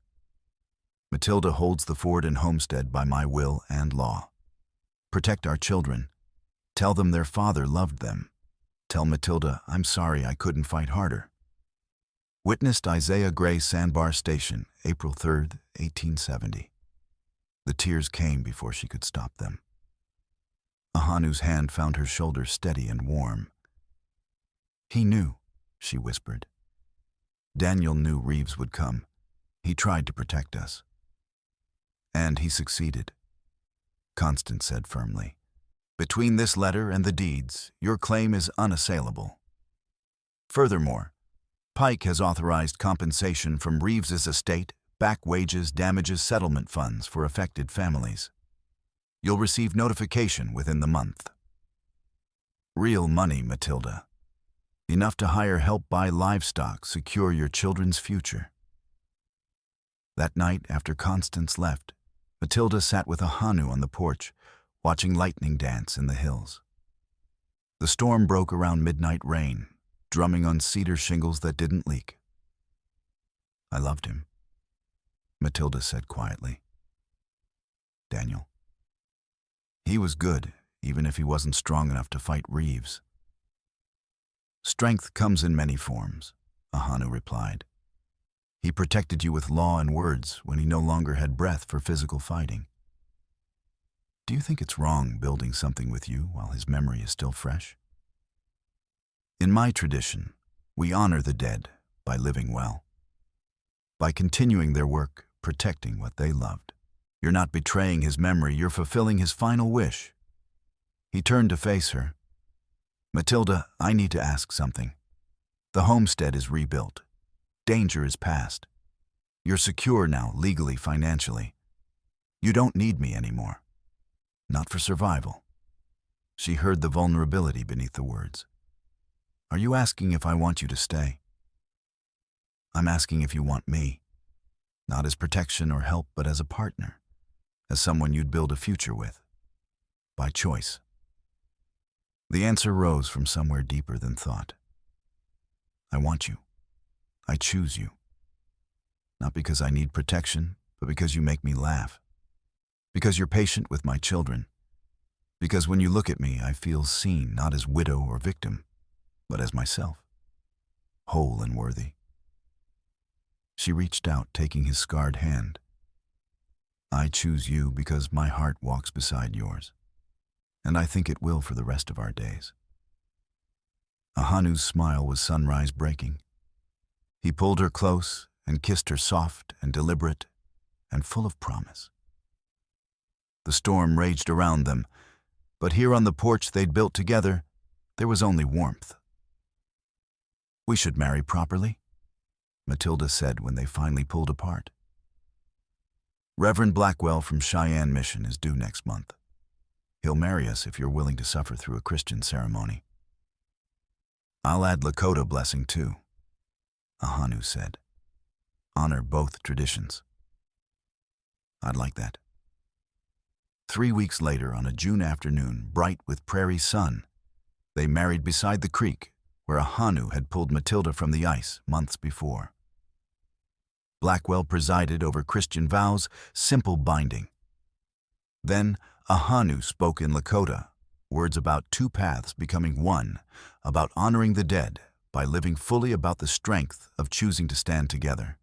Matilda holds the ford and homestead by my will and law. Protect our children. Tell them their father loved them. Tell Matilda I'm sorry I couldn't fight harder." Witnessed Isaiah Gray, Sandbar Station, April 3rd, 1870. The tears came before she could stop them. Ahanu's hand found her shoulder steady and warm. "He knew," she whispered. "Daniel knew Reeves would come. He tried to protect us." "And he succeeded," Constance said firmly. "Between this letter and the deeds, your claim is unassailable. Furthermore, Pike has authorized compensation from Reeves's estate, back wages, damages, settlement funds for affected families. You'll receive notification within the month. Real money, Matilda. Enough to hire help, buy livestock, secure your children's future." That night, after Constance left, Matilda sat with Ahanu on the porch, watching lightning dance in the hills. The storm broke around midnight rain, drumming on cedar shingles that didn't leak. "I loved him," Matilda said quietly. "Daniel. He was good, even if he wasn't strong enough to fight Reeves." "Strength comes in many forms," Ahanu replied. "He protected you with law and words when he no longer had breath for physical fighting. Do you think it's wrong building something with you while his memory is still fresh? In my tradition, we honor the dead by living well, by continuing their work, protecting what they loved. You're not betraying his memory, you're fulfilling his final wish." He turned to face her. "Matilda, I need to ask something. The homestead is rebuilt. Danger is past. You're secure now, legally, financially. You don't need me anymore. Not for survival." She heard the vulnerability beneath the words. "Are you asking if I want you to stay?" "I'm asking if you want me. Not as protection or help, but as a partner. As someone you'd build a future with. By choice." The answer rose from somewhere deeper than thought. "I want you. I choose you. Not because I need protection, but because you make me laugh. Because you're patient with my children. Because when you look at me, I feel seen, not as widow or victim, but as myself. Whole and worthy." She reached out, taking his scarred hand. I choose you because my heart walks beside yours, and I think it will for the rest of our days." Ahanu's smile was sunrise breaking. He pulled her close and kissed her soft and deliberate and full of promise. The storm raged around them, but here on the porch they'd built together, there was only warmth. "We should marry properly," Matilda said when they finally pulled apart. "Reverend Blackwell from Cheyenne Mission is due next month. He'll marry us if you're willing to suffer through a Christian ceremony." "I'll add Lakota blessing too," Ahanu said. "Honor both traditions." "I'd like that." 3 weeks later, on a June afternoon, bright with prairie sun, they married beside the creek where Ahanu had pulled Matilda from the ice months before. Blackwell presided over Christian vows, simple binding. Then Ahanu spoke in Lakota, words about two paths becoming one, about honoring the dead by living fully, about the strength of choosing to stand together.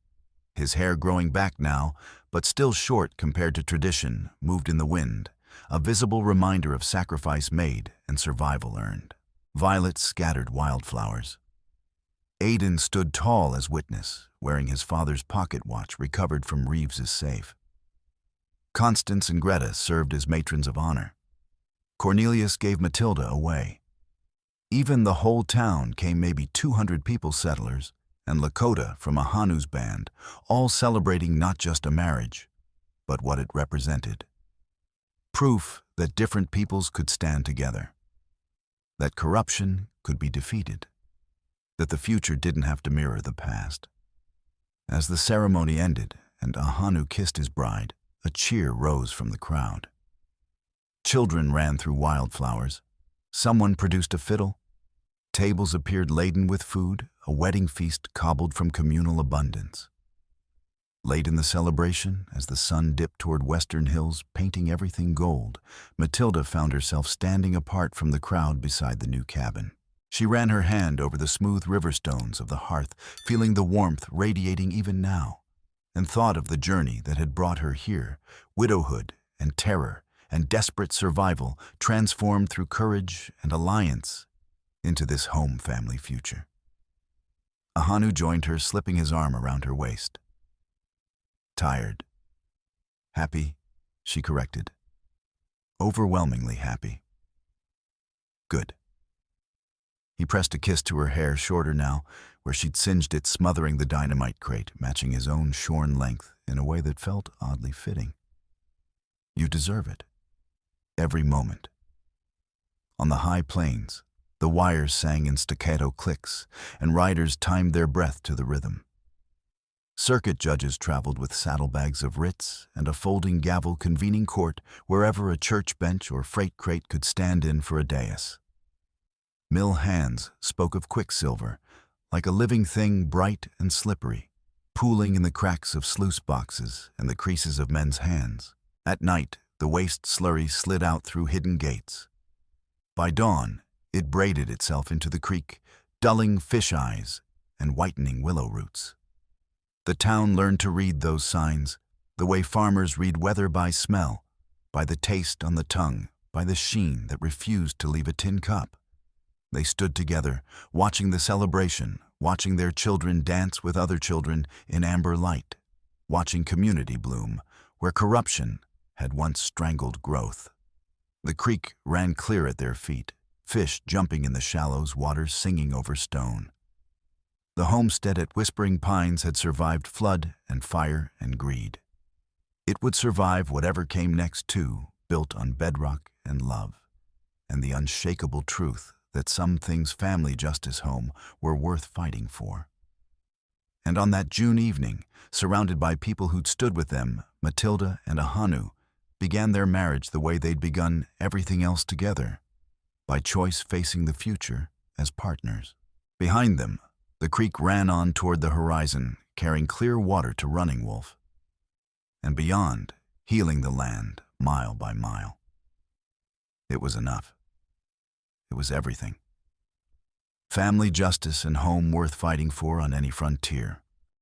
His hair growing back now, but still short compared to tradition, moved in the wind, a visible reminder of sacrifice made and survival earned. Violets scattered wildflowers. Aiden stood tall as witness, wearing his father's pocket watch recovered from Reeves's safe. Constance and Greta served as matrons of honor. Cornelius gave Matilda away. Even the whole town came, maybe 200 people, settlers, and Lakota from Ahanu's band, all celebrating not just a marriage, but what it represented. Proof that different peoples could stand together, that corruption could be defeated, that the future didn't have to mirror the past. As the ceremony ended and Ahanu kissed his bride, a cheer rose from the crowd. Children ran through wildflowers. Someone produced a fiddle. Tables appeared laden with food, a wedding feast cobbled from communal abundance. Late in the celebration, as the sun dipped toward western hills, painting everything gold, Matilda found herself standing apart from the crowd beside the new cabin. She ran her hand over the smooth river stones of the hearth, feeling the warmth radiating even now, and thought of the journey that had brought her here, widowhood and terror and desperate survival transformed through courage and alliance into this home family future. Ahanu joined her, slipping his arm around her waist. "Tired. Happy," she corrected. "Overwhelmingly happy." "Good." He pressed a kiss to her hair, shorter now, where she'd singed it, smothering the dynamite crate, matching his own shorn length in a way that felt oddly fitting. "You deserve it. Every moment." On the high plains, the wires sang in staccato clicks, and riders timed their breath to the rhythm. Circuit judges traveled with saddlebags of writs and a folding gavel, convening court wherever a church bench or freight crate could stand in for a dais. Mill hands spoke of quicksilver, like a living thing, bright and slippery, pooling in the cracks of sluice boxes and the creases of men's hands. At night, the waste slurry slid out through hidden gates. By dawn, it braided itself into the creek, dulling fish eyes and whitening willow roots. The town learned to read those signs, the way farmers read weather, by smell, by the taste on the tongue, by the sheen that refused to leave a tin cup. They stood together, watching the celebration, watching their children dance with other children in amber light, watching community bloom where corruption had once strangled growth. The creek ran clear at their feet, fish jumping in the shallows, water singing over stone. The homestead at Whispering Pines had survived flood and fire and greed. It would survive whatever came next too, built on bedrock and love, and the unshakable truth that some things family justice home were worth fighting for. And on that June evening, surrounded by people who'd stood with them, Matilda and Ahanu began their marriage the way they'd begun everything else together, by choice, facing the future as partners. Behind them, the creek ran on toward the horizon, carrying clear water to Running Wolf, and beyond, healing the land mile by mile. It was enough. It was everything. Family justice and home worth fighting for on any frontier.